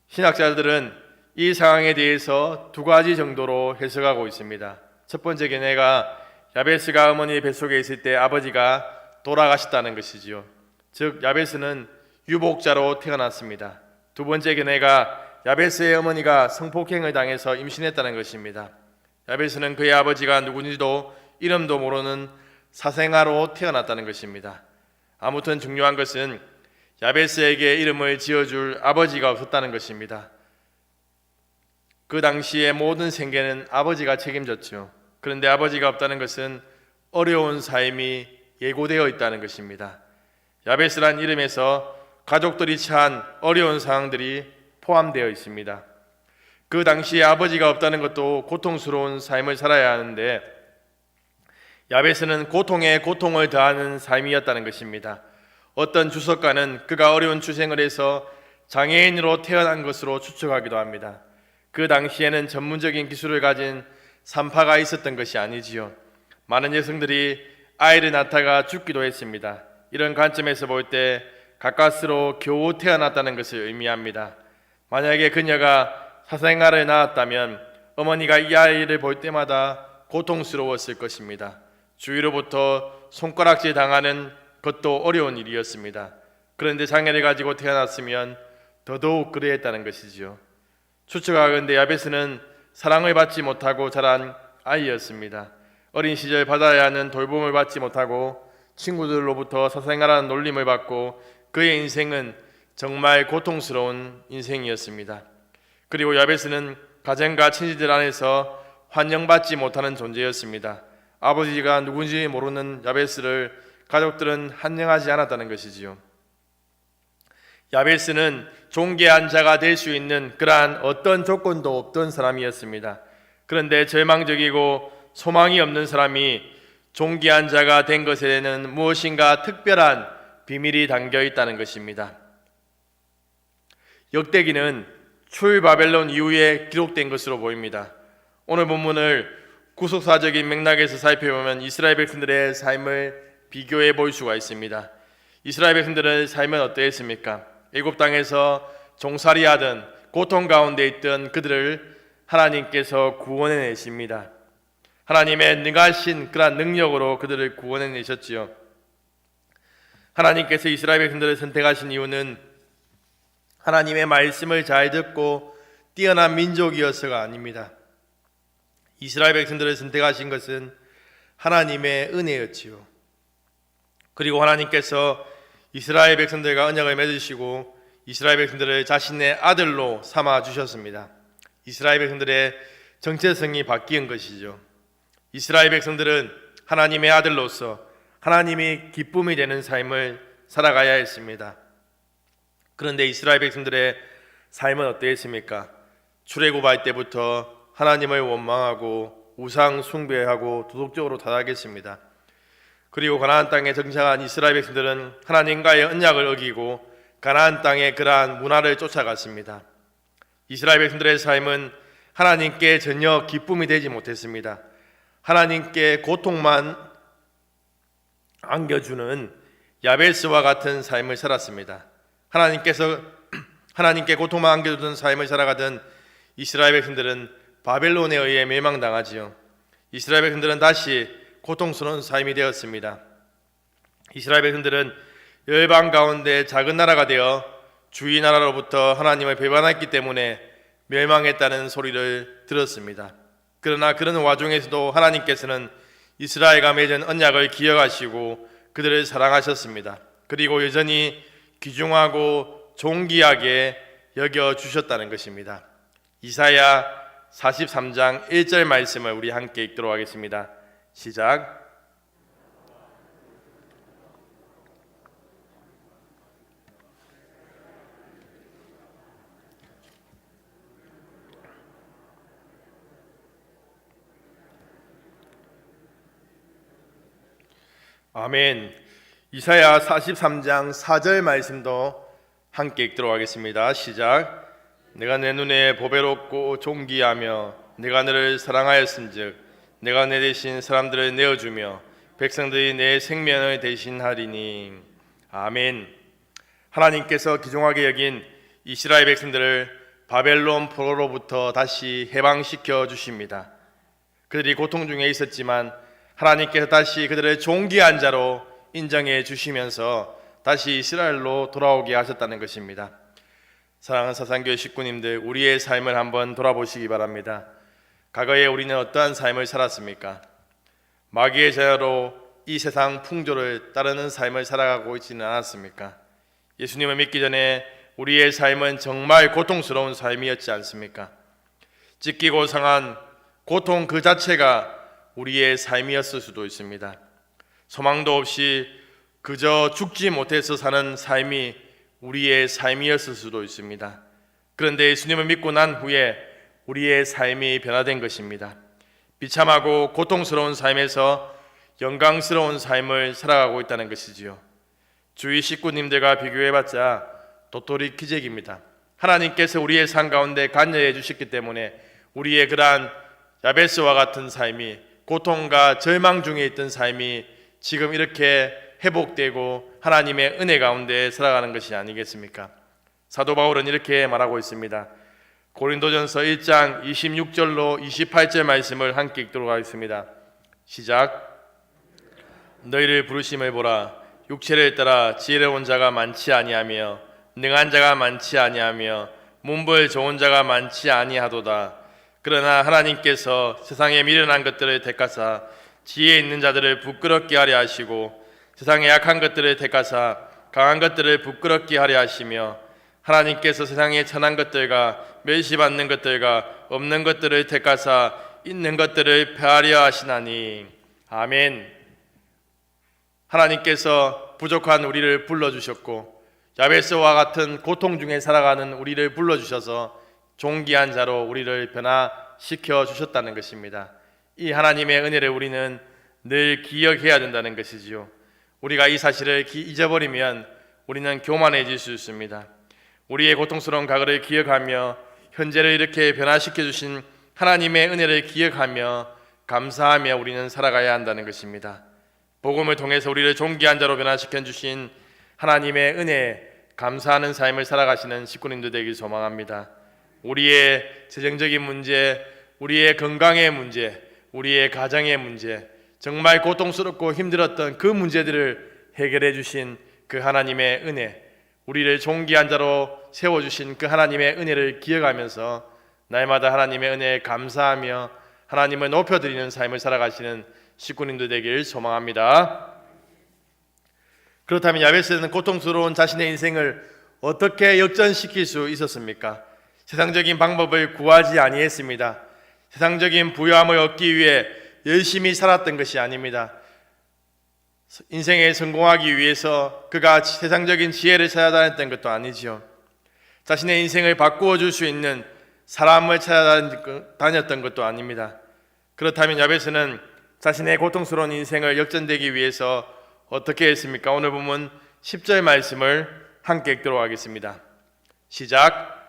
Speaker 2: 신학자들은 이 상황에 대해서 두 가지 정도로 해석하고 있습니다. 첫 번째 견해가 야베스가 어머니의 뱃속에 있을 때 아버지가 돌아가셨다는 것이지요. 즉 야베스는 유복자로 태어났습니다. 두 번째 견해가 야베스의 어머니가 성폭행을 당해서 임신했다는 것입니다. 야베스는 그의 아버지가 누군지도 이름도 모르는 사생아로 태어났다는 것입니다. 아무튼 중요한 것은 야베스에게 이름을 지어줄 아버지가 없었다는 것입니다. 그 당시의 모든 생계는 아버지가 책임졌죠. 그런데 아버지가 없다는 것은 어려운 삶이 예고되어 있다는 것입니다. 야베스란 이름에서 가족들이 처한 어려운 상황들이 포함되어 있습니다. 그 당시에 아버지가 없다는 것도 고통스러운 삶을 살아야 하는데 야베스는 고통에 고통을 더하는 삶이었다는 것입니다. 어떤 주석가는 그가 어려운 출생을 해서 장애인으로 태어난 것으로 추측하기도 합니다. 그 당시에는 전문적인 기술을 가진 산파가 있었던 것이 아니지요. 많은 여성들이 아이를 낳다가 죽기도 했습니다. 이런 관점에서 볼 때 가까스로 겨우 태어났다는 것을 의미합니다. 만약에 그녀가 사생아를 낳았다면 어머니가 이 아이를 볼 때마다 고통스러웠을 것입니다. 주위로부터 손가락질 당하는 것도 어려운 일이었습니다. 그런데 장애를 가지고 태어났으면 더더욱 그러했다는 것이지요. 추측하건대 야베스는 사랑을 받지 못하고 자란 아이였습니다. 어린 시절 받아야 하는 돌봄을 받지 못하고 친구들로부터 사생아라는 놀림을 받고 그의 인생은 정말 고통스러운 인생이었습니다. 그리고 야베스는 가정과 친지들 안에서 환영받지 못하는 존재였습니다. 아버지가 누군지 모르는 야베스를 가족들은 환영하지 않았다는 것이지요. 야베스는 존귀한 자가 될 수 있는 그러한 어떤 조건도 없던 사람이었습니다. 그런데 절망적이고 소망이 없는 사람이 존귀한 자가 된 것에는 무엇인가 특별한 비밀이 담겨 있다는 것입니다. 역대기는 출바벨론 이후에 기록된 것으로 보입니다. 오늘 본문을 구속사적인 맥락에서 살펴보면 이스라엘 백성들의 삶을 비교해 볼 수가 있습니다. 이스라엘 백성들의 삶은 어떠했습니까? 애굽 땅에서 종살이하던 고통 가운데 있던 그들을 하나님께서 구원해 내십니다. 하나님의 능하신 그런 능력으로 그들을 구원해 내셨지요. 하나님께서 이스라엘 백성들을 선택하신 이유는 하나님의 말씀을 잘 듣고 뛰어난 민족이어서가 아닙니다. 이스라엘 백성들을 선택하신 것은 하나님의 은혜였지요. 그리고 하나님께서 이스라엘 백성들과 언약을 맺으시고 이스라엘 백성들을 자신의 아들로 삼아 주셨습니다. 이스라엘 백성들의 정체성이 바뀐 것이죠. 이스라엘 백성들은 하나님의 아들로서 하나님이 기쁨이 되는 삶을 살아가야 했습니다. 그런데 이스라엘 백성들의 삶은 어떠했습니까? 출애굽할 때부터 하나님을 원망하고 우상 숭배하고 도덕적으로 타락했습니다. 그리고 가나안 땅에 정착한 이스라엘 백성들은 하나님과의 언약을 어기고 가나안 땅의 그러한 문화를 쫓아갔습니다. 이스라엘 백성들의 삶은 하나님께 전혀 기쁨이 되지 못했습니다. 하나님께 고통만 안겨주는 야베스와 같은 삶을 살았습니다. 하나님께 고통만 안겨주는 삶을 살아가던 이스라엘 백성들은 바벨론에 의해 멸망당하지요. 이스라엘 백성들은 다시 고통스러운 삶이 되었습니다. 이스라엘 백성들은 열방 가운데 작은 나라가 되어 주위 나라로부터 하나님을 배반했기 때문에 멸망했다는 소리를 들었습니다. 그러나 그런 와중에서도 하나님께서는 이스라엘과 맺은 언약을 기억하시고 그들을 사랑하셨습니다. 그리고 여전히 귀중하고 존귀하게 여겨주셨다는 것입니다. 이사야 43장 1절 말씀을 우리 함께 읽도록 하겠습니다. 시작. 아멘. 이사야 43장 4절 말씀도 함께 읽도록 하겠습니다. 시작. 내가 내 눈에 보배롭고 존귀하며 내가 너를 사랑하였은즉 내가 내 대신 사람들을 내어주며 백성들이 내 생명을 대신하리니. 아멘. 하나님께서 귀중하게 여긴 이스라엘 백성들을 바벨론 포로로부터 다시 해방시켜 주십니다. 그들이 고통 중에 있었지만 하나님께서 다시 그들을 존귀한 자로 인정해 주시면서 다시 이스라엘로 돌아오게 하셨다는 것입니다. 사랑하는 사상교회 식구님들, 우리의 삶을 한번 돌아보시기 바랍니다. 과거에 우리는 어떠한 삶을 살았습니까? 마귀의 자녀로 이 세상 풍조를 따르는 삶을 살아가고 있지는 않았습니까? 예수님을 믿기 전에 우리의 삶은 정말 고통스러운 삶이었지 않습니까? 찢기고 상한 고통 그 자체가 우리의 삶이었을 수도 있습니다. 소망도 없이 그저 죽지 못해서 사는 삶이 우리의 삶이었을 수도 있습니다. 그런데 예수님을 믿고 난 후에 우리의 삶이 변화된 것입니다. 비참하고 고통스러운 삶에서 영광스러운 삶을 살아가고 있다는 것이지요. 주위 식구님들과 비교해봤자 도토리 기적입니다. 하나님께서 우리의 삶 가운데 관여해 주셨기 때문에 우리의 그러한 야베스와 같은 삶이, 고통과 절망 중에 있던 삶이 지금 이렇게 회복되고 하나님의 은혜 가운데 살아가는 것이 아니겠습니까? 사도 바울은 이렇게 말하고 있습니다. 고린도전서 1장 26절로 28절 말씀을 함께 읽도록 하겠습니다. 시작. 너희를 부르심을 보라. 육체를 따라 지혜로운 자가 많지 아니하며 능한 자가 많지 아니하며 문벌 좋은 자가 많지 아니하도다. 그러나 하나님께서 세상에 미련한 것들을 택하사 지혜 있는 자들을 부끄럽게 하려 하시고 세상에 약한 것들을 택하사 강한 것들을 부끄럽게 하려 하시며 하나님께서 세상에 천한 것들과 멸시받는 것들과 없는 것들을 택하사 있는 것들을 폐하려 하시나니. 아멘. 하나님께서 부족한 우리를 불러주셨고 야베스와 같은 고통 중에 살아가는 우리를 불러주셔서 존귀한 자로 우리를 변화시켜 주셨다는 것입니다. 이 하나님의 은혜를 우리는 늘 기억해야 된다는 것이지요. 우리가 이 사실을 잊어버리면 우리는 교만해질 수 있습니다. 우리의 고통스러운 과거를 기억하며 현재를 이렇게 변화시켜 주신 하나님의 은혜를 기억하며 감사하며 우리는 살아가야 한다는 것입니다. 복음을 통해서 우리를 존귀한 자로 변화시켜 주신 하나님의 은혜에 감사하는 삶을 살아가시는 식구님들 되길 소망합니다. 우리의 재정적인 문제, 우리의 건강의 문제, 우리의 가정의 문제, 정말 고통스럽고 힘들었던 그 문제들을 해결해 주신 그 하나님의 은혜, 우리를 존귀한 자로 세워주신 그 하나님의 은혜를 기억하면서 날마다 하나님의 은혜에 감사하며 하나님을 높여드리는 삶을 살아가시는 식구님들 되길 소망합니다. 그렇다면 야베스는 고통스러운 자신의 인생을 어떻게 역전시킬 수 있었습니까? 세상적인 방법을 구하지 아니했습니다. 세상적인 부유함을 얻기 위해 열심히 살았던 것이 아닙니다. 인생에 성공하기 위해서 그가 세상적인 지혜를 찾아다녔던 것도 아니지요. 자신의 인생을 바꾸어 줄 수 있는 사람을 찾아다녔던 것도 아닙니다. 그렇다면 야베스는 자신의 고통스러운 인생을 역전되기 위해서 어떻게 했습니까? 오늘 보면 10절 말씀을 함께 읽도록 하겠습니다. 시작.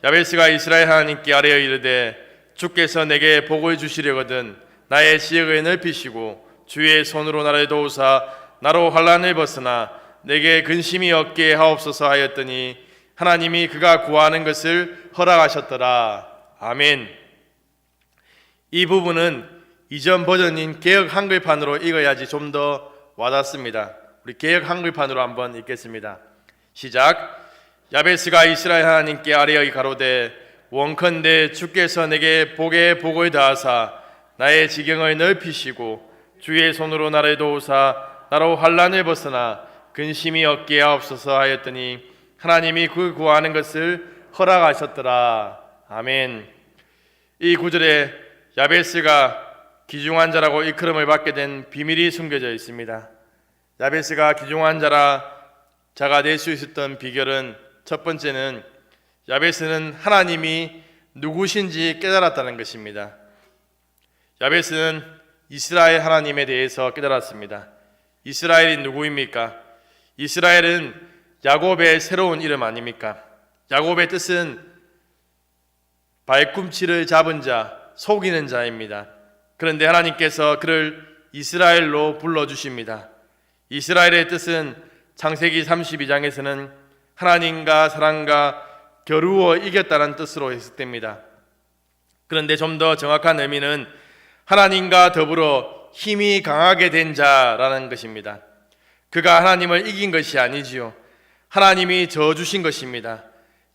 Speaker 2: 야베스가 이스라엘 하나님께 아뢰어 이르되 주께서 내게 복을 주시려거든 나의 지역을 넓히시고 주의 손으로 나를 도우사 나로 환난을 벗으나 내게 근심이 없게 하옵소서 하였더니 하나님이 그가 구하는 것을 허락하셨더라. 아멘. 이 부분은 이전 버전인 개역 한글판으로 읽어야지 좀 더 와닿습니다. 우리 개역 한글판으로 한번 읽겠습니다. 시작. 야베스가 이스라엘 하나님께 아뢰어 가로되 원컨대 주께서 내게 복의 복을 다하사 나의 지경을 넓히시고 주의 손으로 나를 도우사 나로 환난을 벗어나 근심이 없게 하옵소서 하였더니 하나님이 그 구하는 것을 허락하셨더라. 아멘. 이 구절에 야베스가 귀중한 자라고 일컬음을 받게 된 비밀이 숨겨져 있습니다. 야베스가 귀중한 자가 될 수 있었던 비결은 첫 번째는 야베스는 하나님이 누구신지 깨달았다는 것입니다. 야베스는 이스라엘 하나님에 대해서 깨달았습니다. 이스라엘이 누구입니까? 이스라엘은 야곱의 새로운 이름 아닙니까? 야곱의 뜻은 발꿈치를 잡은 자, 속이는 자입니다. 그런데 하나님께서 그를 이스라엘로 불러주십니다. 이스라엘의 뜻은 창세기 32장에서는 하나님과 사람과 겨루어 이겼다는 뜻으로 해석됩니다. 그런데 좀 더 정확한 의미는 하나님과 더불어 힘이 강하게 된 자라는 것입니다. 그가 하나님을 이긴 것이 아니지요. 하나님이 저주신 것입니다.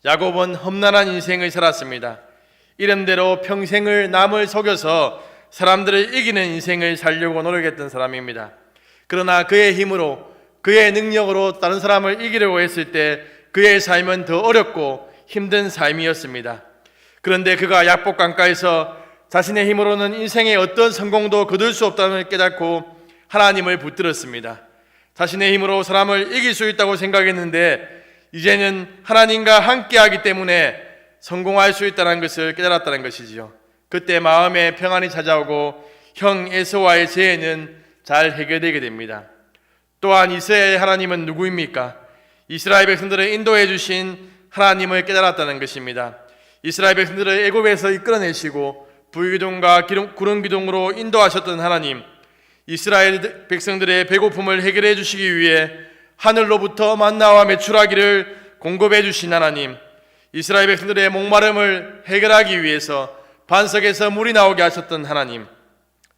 Speaker 2: 야곱은 험난한 인생을 살았습니다. 이름대로 평생을 남을 속여서 사람들을 이기는 인생을 살려고 노력했던 사람입니다. 그러나 그의 힘으로, 그의 능력으로 다른 사람을 이기려고 했을 때 그의 삶은 더 어렵고 힘든 삶이었습니다. 그런데 그가 약복강가에서 자신의 힘으로는 인생의 어떤 성공도 거둘 수 없다는 깨닫고 하나님을 붙들었습니다. 자신의 힘으로 사람을 이길 수 있다고 생각했는데 이제는 하나님과 함께하기 때문에 성공할 수 있다는 것을 깨달았다는 것이지요. 그때 마음에 평안이 찾아오고 형 에서와의 죄는 잘 해결되게 됩니다. 또한 이스라엘 하나님은 누구입니까? 이스라엘 백성들을 인도해 주신 하나님을 깨달았다는 것입니다. 이스라엘 백성들을 애굽에서 이끌어내시고 불기둥과 구름기둥으로 인도하셨던 하나님, 이스라엘 백성들의 배고픔을 해결해 주시기 위해 하늘로부터 만나와 메추라기를 공급해 주신 하나님, 이스라엘 백성들의 목마름을 해결하기 위해서 반석에서 물이 나오게 하셨던 하나님,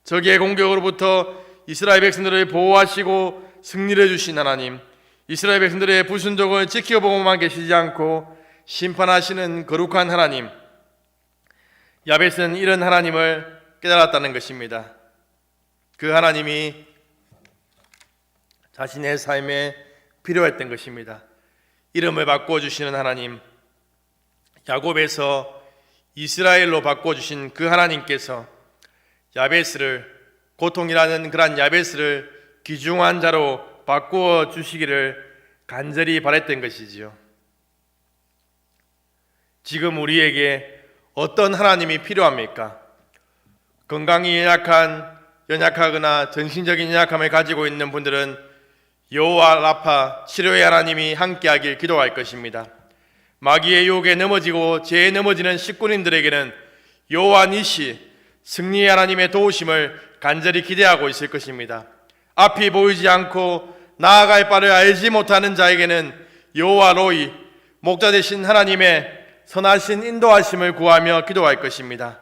Speaker 2: 적의 공격으로부터 이스라엘 백성들을 보호하시고 승리를 주신 하나님, 이스라엘 백성들의 불순종을 지켜보고만 계시지 않고 심판하시는 거룩한 하나님, 야벳은 이런 하나님을 깨달았다는 것입니다. 그 하나님이 자신의 삶에 필요했던 것입니다. 이름을 바꿔주시는 하나님, 야곱에서 이스라엘로 바꿔주신 그 하나님께서 야벳을, 고통이라는 그런 야벳을 귀중한 자로 바꾸어 주시기를 간절히 바랬던 것이지요. 지금 우리에게 어떤 하나님이 필요합니까? 건강이 연약하거나 정신적인 연약함을 가지고 있는 분들은 여호와 라파, 치료의 하나님이 함께하길 기도할 것입니다. 마귀의 유혹에 넘어지고 죄에 넘어지는 식구님들에게는 여호와 니시, 승리의 하나님의 도우심을 간절히 기대하고 있을 것입니다. 앞이 보이지 않고 나아갈 바를 알지 못하는 자에게는 여호와 로이, 목자 되신 하나님의 선하신 인도하심을 구하며 기도할 것입니다.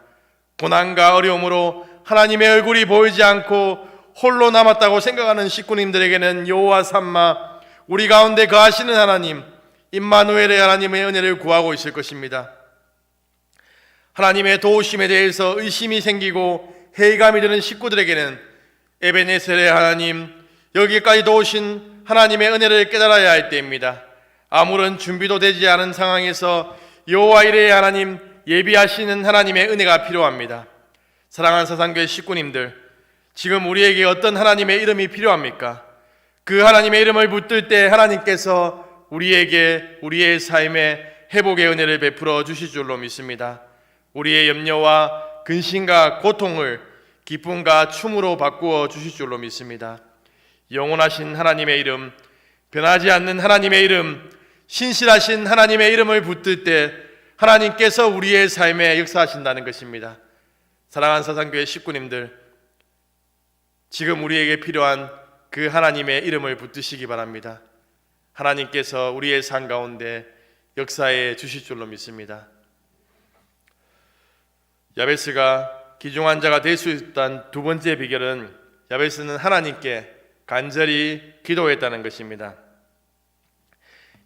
Speaker 2: 고난과 어려움으로 하나님의 얼굴이 보이지 않고 홀로 남았다고 생각하는 식구님들에게는 여호와 삼마, 우리 가운데 거하시는 하나님, 임마누엘의 하나님의 은혜를 구하고 있을 것입니다. 하나님의 도우심에 대해서 의심이 생기고 회의감이 드는 식구들에게는 에베네셀의 하나님, 여기까지 도우신 하나님의 은혜를 깨달아야 할 때입니다. 아무런 준비도 되지 않은 상황에서 여호와 이레의 하나님, 예비하시는 하나님의 은혜가 필요합니다. 사랑하는 사상교회 식구님들, 지금 우리에게 어떤 하나님의 이름이 필요합니까? 그 하나님의 이름을 붙들 때 하나님께서 우리에게 우리의 삶에 회복의 은혜를 베풀어 주실 줄로 믿습니다. 우리의 염려와 근심과 고통을 기쁨과 춤으로 바꾸어 주실 줄로 믿습니다. 영원하신 하나님의 이름, 변하지 않는 하나님의 이름, 신실하신 하나님의 이름을 붙들 때 하나님께서 우리의 삶에 역사하신다는 것입니다. 사랑하는 사상교회 식구님들, 지금 우리에게 필요한 그 하나님의 이름을 붙드시기 바랍니다. 하나님께서 우리의 삶 가운데 역사해 주실 줄로 믿습니다. 야베스가 귀중한 자가 될 수 있던 두 번째 비결은 야베스는 하나님께 간절히 기도했다는 것입니다.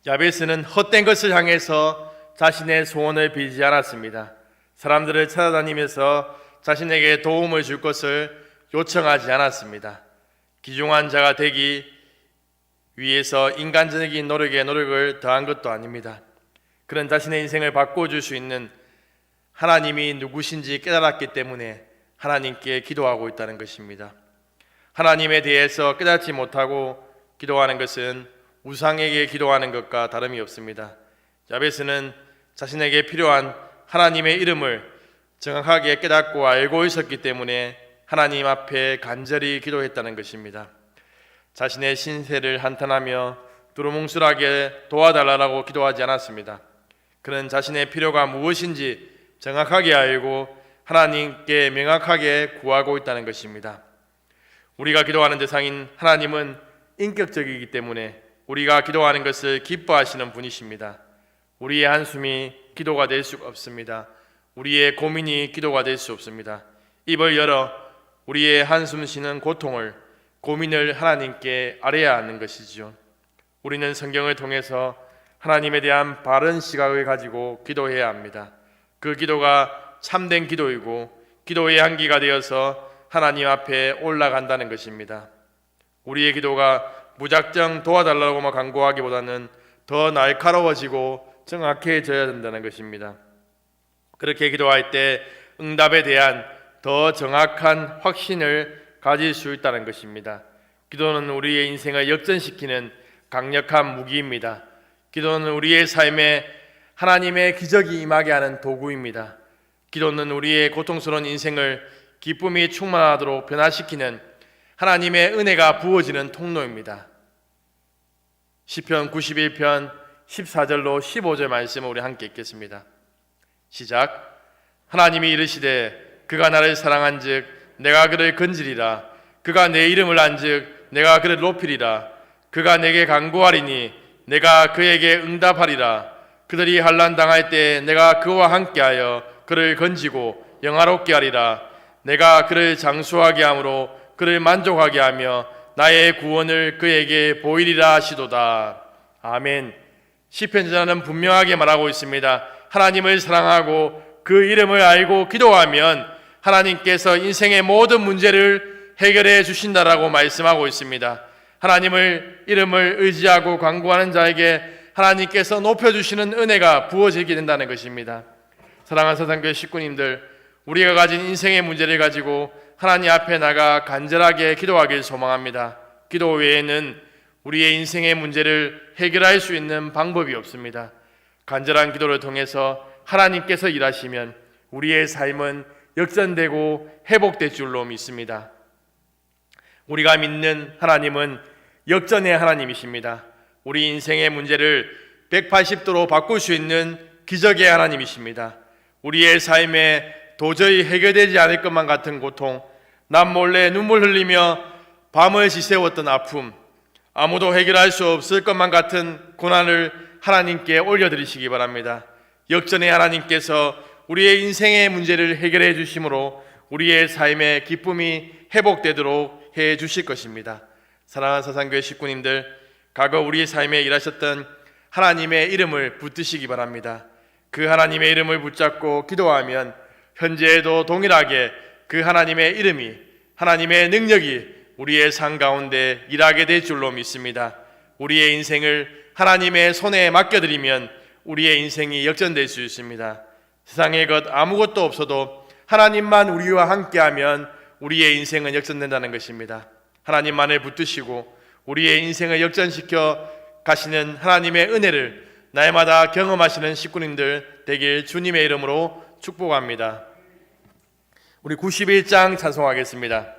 Speaker 2: 야베스는 헛된 것을 향해서 자신의 소원을 빌지 않았습니다. 사람들을 찾아다니면서 자신에게 도움을 줄 것을 요청하지 않았습니다. 귀중한 자가 되기 위해서 인간적인 노력을 더한 것도 아닙니다. 그는 자신의 인생을 바꿔줄 수 있는 하나님이 누구신지 깨달았기 때문에 하나님께 기도하고 있다는 것입니다. 하나님에 대해서 깨닫지 못하고 기도하는 것은 우상에게 기도하는 것과 다름이 없습니다. 야베스는 자신에게 필요한 하나님의 이름을 정확하게 깨닫고 알고 있었기 때문에 하나님 앞에 간절히 기도했다는 것입니다. 자신의 신세를 한탄하며 두루뭉술하게 도와달라고 기도하지 않았습니다. 그는 자신의 필요가 무엇인지 정확하게 알고 하나님께 명확하게 구하고 있다는 것입니다. 우리가 기도하는 대상인 하나님은 인격적이기 때문에 우리가 기도하는 것을 기뻐하시는 분이십니다. 우리의 한숨이 기도가 될 수 없습니다. 우리의 고민이 기도가 될 수 없습니다. 입을 열어 우리의 한숨 쉬는 고통을, 고민을 하나님께 아뢰야 하는 것이지요. 우리는 성경을 통해서 하나님에 대한 바른 시각을 가지고 기도해야 합니다. 그 기도가 참된 기도이고 기도의 향기가 되어서 하나님 앞에 올라간다는 것입니다. 우리의 기도가 무작정 도와달라고만 간구하기보다는 더 날카로워지고 정확해져야 된다는 것입니다. 그렇게 기도할 때 응답에 대한 더 정확한 확신을 가질 수 있다는 것입니다. 기도는 우리의 인생을 역전시키는 강력한 무기입니다. 기도는 우리의 삶에 하나님의 기적이 임하게 하는 도구입니다. 기도는 우리의 고통스러운 인생을 기쁨이 충만하도록 변화시키는 하나님의 은혜가 부어지는 통로입니다. 시편 91편 14절로 15절 말씀을 우리 함께 읽겠습니다. 시작. 하나님이 이르시되 그가 나를 사랑한즉 내가 그를 건지리라. 그가 내 이름을 안즉 내가 그를 높이리라. 그가 내게 간구하리니 내가 그에게 응답하리라. 그들이 환난 당할 때 내가 그와 함께하여 그를 건지고 영화롭게 하리라. 내가 그를 장수하게 함으로 그를 만족하게 하며 나의 구원을 그에게 보이리라 하시도다. 아멘. 시편자는 분명하게 말하고 있습니다. 하나님을 사랑하고 그 이름을 알고 기도하면 하나님께서 인생의 모든 문제를 해결해 주신다라고 말씀하고 있습니다. 하나님을 이름을 의지하고 간구하는 자에게 하나님께서 높여주시는 은혜가 부어지게 된다는 것입니다. 사랑하는 사상교회 식구님들, 우리가 가진 인생의 문제를 가지고 하나님 앞에 나가 간절하게 기도하길 소망합니다. 기도 외에는 우리의 인생의 문제를 해결할 수 있는 방법이 없습니다. 간절한 기도를 통해서 하나님께서 일하시면 우리의 삶은 역전되고 회복될 줄로 믿습니다. 우리가 믿는 하나님은 역전의 하나님이십니다. 우리 인생의 문제를 180도로 바꿀 수 있는 기적의 하나님이십니다. 우리의 삶에 도저히 해결되지 않을 것만 같은 고통, 남몰래 눈물 흘리며 밤을 지새웠던 아픔, 아무도 해결할 수 없을 것만 같은 고난을 하나님께 올려드리시기 바랍니다. 역전의 하나님께서 우리의 인생의 문제를 해결해 주심으로 우리의 삶의 기쁨이 회복되도록 해 주실 것입니다. 사랑하는 사상교회 식구님들, 과거 우리의 삶에 일하셨던 하나님의 이름을 붙드시기 바랍니다. 그 하나님의 이름을 붙잡고 기도하면 현재에도 동일하게 그 하나님의 이름이, 하나님의 능력이 우리의 삶 가운데 일하게 될 줄로 믿습니다. 우리의 인생을 하나님의 손에 맡겨드리면 우리의 인생이 역전될 수 있습니다. 세상의 것 아무것도 없어도 하나님만 우리와 함께하면 우리의 인생은 역전된다는 것입니다. 하나님만을 붙드시고 우리의 인생을 역전시켜 가시는 하나님의 은혜를 날마다 경험하시는 식구님들 되길 주님의 이름으로 축복합니다. 우리 91장 찬송하겠습니다.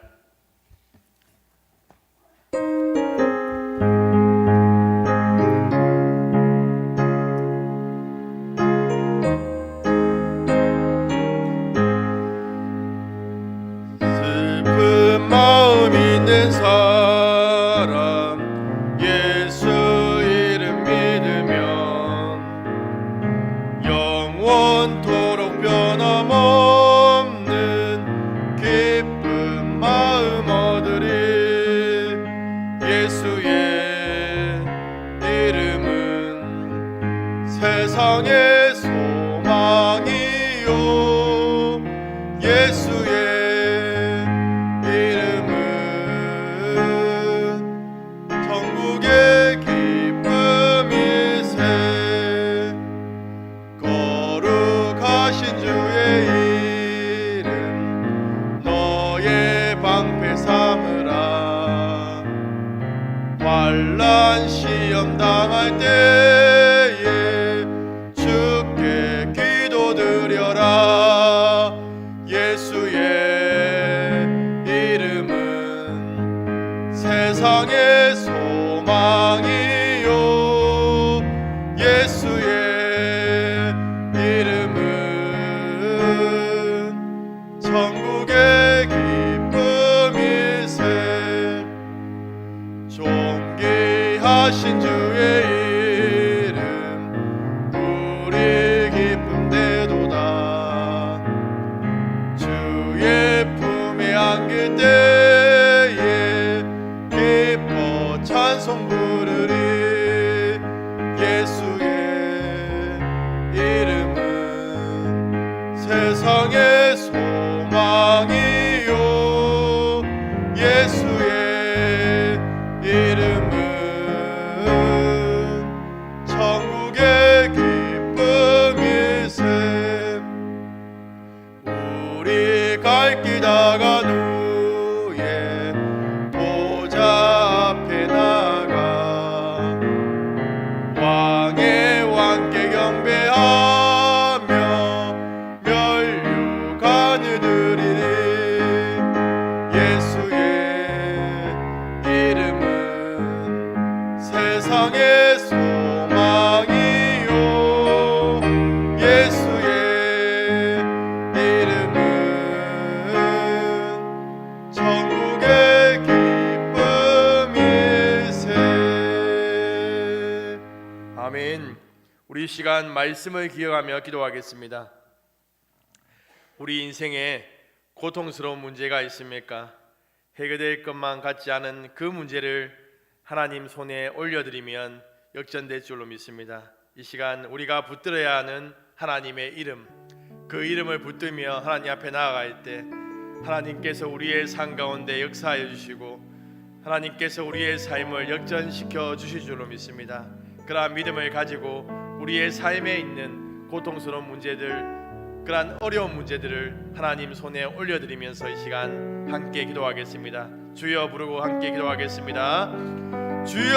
Speaker 3: 슬픈 마음 있는 사람 예수 이름 믿으면 영원토록 변함없는 기쁜 마음 얻으리. 예수의 이름은 천국의 기쁨일세. 거룩하신 주의 이름 너의 방패 삼으라. 환난 시험 당할 때에 주께 기도드려라. 예수의 이름은 세상의 소망이요. 예수의 이름은 천국의 기쁨일세. 존귀하신 주의 이름 우리 기쁨 되도다. 주의 품에 안길 때에 기뻐 찬송 부르리. 예수의 이름은 세상의 소망이요. 예수의 이름은 천국의 기쁨일세. 우리 갈 길 다간 후에 보좌 앞에 나가 왕의 왕께 경배하며 면류관을 드리리. 예수의 이름은 세상의 소망이요. 예수의 이름은 천국의 기쁨일세. 아멘. 우리 이 시간 말씀을 기억하며 기도하겠습니다. 우리 인생에 고통스러운 문제가 있습니까? 해결될 것만 같지 않은 그 문제를 하나님 손에 올려드리면 역전될 줄로 믿습니다. 이 시간 우리가 붙들어야 하는 하나님의 이름, 그 이름을 붙들며 하나님 앞에 나아갈 때 하나님께서 우리의 삶 가운데 역사하여 주시고 하나님께서 우리의 삶을 역전시켜 주실 줄로 믿습니다. 그러한 믿음을 가지고 우리의 삶에 있는 고통스러운 문제들, 그러한 어려운 문제들을 하나님 손에 올려드리면서 이 시간 함께 기도하겠습니다. 주여 부르고 함께 기도하겠습니다. 주여,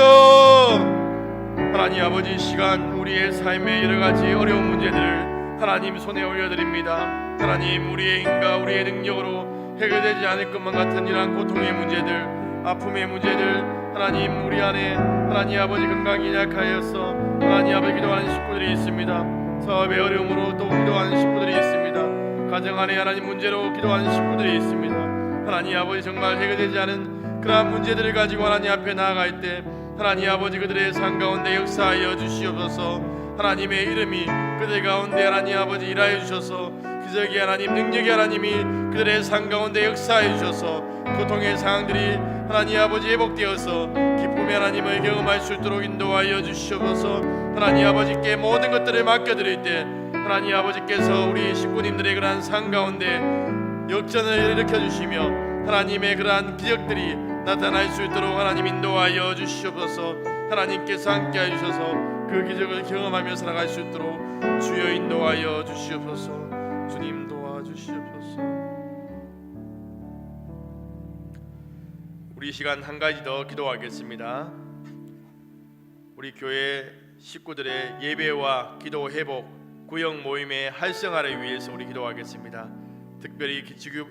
Speaker 3: 하나님 아버지, 이 시간 우리의 삶의 여러가지 어려운 문제들을 하나님 손에 올려드립니다. 하나님, 우리의 힘과 우리의 능력으로 해결되지 않을 것만 같은 이러한 고통의 문제들, 아픔의 문제들, 하나님 우리 안에 하나님 아버지 건강이 약하여서 하나님 아버지 기도하는 식구들이 있습니다. 사업의 어려움으로 또 기도하는 식구들이 있습니다. 가정 안에 하나님 문제로 기도하는 식구들이 있습니다. 하나님 아버지, 정말 해결되지 않은 그러한 문제들을 가지고 하나님 앞에 나아갈 때 하나님 아버지 그들의 삶 가운데 역사하여 주시옵소서. 하나님의 이름이 그들 가운데 하나님 아버지 일하여 주셔서 기적이 하나님, 능력이 하나님이 그들의 삶 가운데 역사하여 주셔서 고통의 상황들이 하나님 아버지 회복되어서 기쁨의 하나님을 경험할 수 있도록 인도하여 주시옵소서. 하나님 아버지께 모든 것들을 맡겨드릴 때 하나님 아버지께서 우리 식구님들의 그러한 삶 가운데 역전을 일으켜 주시며 하나님의 그러한 기적들이 나타날 수 있도록 하나님 인도하여 주시옵소서. 하나님께서 함께해 주셔서 그 기적을 경험하며 살아갈 수 있도록 주여 인도하여 주시옵소서. 주님 도와주시옵소서. 우리 시간 한 가지 더 기도하겠습니다. 우리 교회 식구들의 예배와 기도 회복, 구역 모임의 활성화를 위해서 우리 기도하겠습니다. 특별히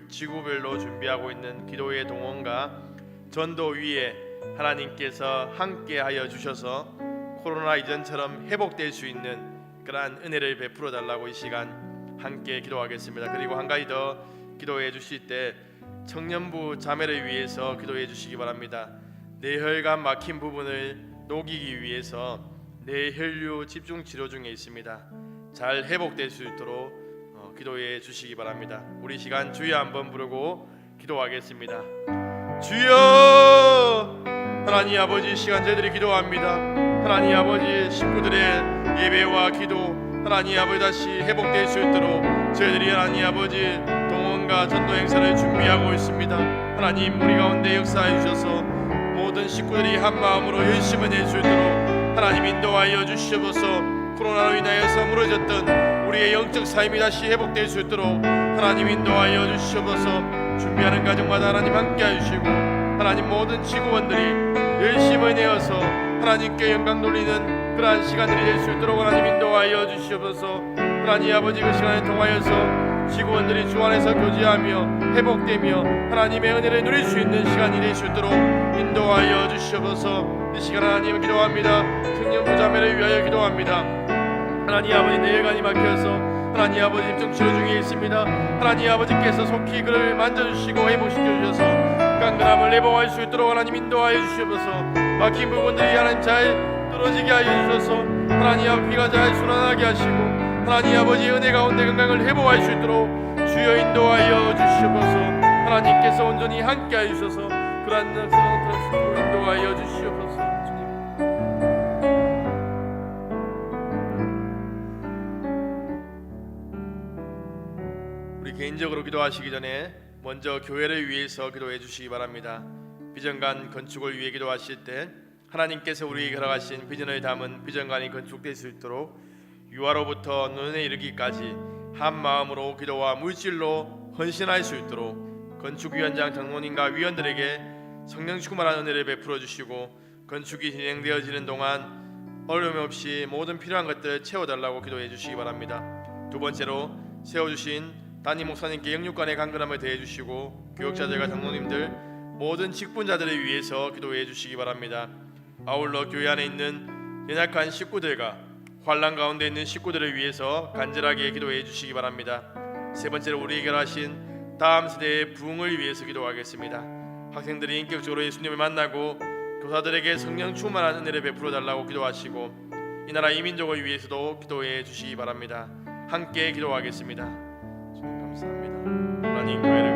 Speaker 3: 지구별로 준비하고 있는 기도의 동원과 전도 위에 하나님께서 함께하여 주셔서 코로나 이전처럼 회복될 수 있는 그러한 은혜를 베풀어 달라고 이 시간 함께 기도하겠습니다. 그리고 한 가지 더 기도해 주실 때 청년부 자매를 위해서 기도해 주시기 바랍니다. 뇌혈관 막힌 부분을 녹이기 위해서 뇌혈류 집중 치료 중에 있습니다. 잘 회복될 수 있도록 기도해 주시기 바랍니다. 우리 시간 주여 한번 부르고 기도하겠습니다. 주여, 하나님 아버지, 시간 저희들이 기도합니다. 하나님 아버지, 식구들의 예배와 기도 하나님 아버지 다시 회복될 수 있도록 저희들이 하나님 아버지 동원 헌신과 전도 행사를 준비하고 있습니다. 하나님 우리 가운데 역사해 주셔서 모든 식구들이 한 마음으로 열심을 낼 수 있도록 하나님 인도하여 주시옵소서. 코로나로 인하여서 무너졌던 우리의 영적 삶이 다시 회복될 수 있도록 하나님 인도하여 주시옵소서. 준비하는 가정마다 하나님 함께해 주시고 하나님 모든 지구원들이 열심을 내어서 하나님께 영광 돌리는 그러한 시간들이 될 수 있도록 하나님 인도하여 주시옵소서. 하나님 아버지 그 시간을 통하여서 지구원들이 주 안에서 교제하며 회복되며 하나님의 은혜를 누릴 수 있는 시간이 될 수 있도록 인도하여 주시옵소서. 이 시간 하나님 기도합니다. 청년부 자매를 위하여 기도합니다. 하나님 아버지 내일간이 막혀서 하나님 아버지 입증 치료 중에 있습니다. 하나님 아버지께서 속히 그를 만져주시고 회복시켜 주셔서 깡그람을 내보할 수 있도록 하나님 인도하여 주시옵소서. 막힌 부분들이 하나님 잘 뚫어지게 하여 주셔서 하나님 아버지 피가 잘 순환하게 하시고 하나님 아버지 은혜 가운데 건강을 회복할 수 있도록 주여 인도하여 주시옵소서. 하나님께서 온전히 함께하여 주셔서 그러한 상황을 인도하여 주시옵소서. 우리 개인적으로 기도하시기 전에 먼저 교회를 위해서 기도해 주시기 바랍니다. 비전관 건축을 위해 기도하실 때 하나님께서 우리에게 허락하신 비전을 담은 비전관이 건축될 수 있도록 유아로부터 노년에 이르기까지 한 마음으로 기도와 물질로 헌신할 수 있도록 건축위원장 장로님과 위원들에게 성령 충만한 은혜를 베풀어 주시고 건축이 진행되어지는 동안 어려움 없이 모든 필요한 것들을 채워달라고 기도해 주시기 바랍니다. 두 번째로 세워주신 담임 목사님께 영육간의 간근함을 대해 주시고 교역자들과 장로님들 모든 직분자들을 위해서 기도해 주시기 바랍니다. 아울러 교회 안에 있는 연약한 식구들과 환난 가운데 있는 식구들을 위해서 간절하게 기도해 주시기 바랍니다. 세 번째로 우리에게 하신 다음 세대의 부흥을 위해서 기도하겠습니다. 학생들이 인격적으로 예수님을 만나고 교사들에게 성령 충만한 은혜를 베풀어 달라고 기도하시고 이 나라 이 민족을 위해서도 기도해 주시기 바랍니다. 함께 기도하겠습니다. 주님 감사합니다. 하나님 교회를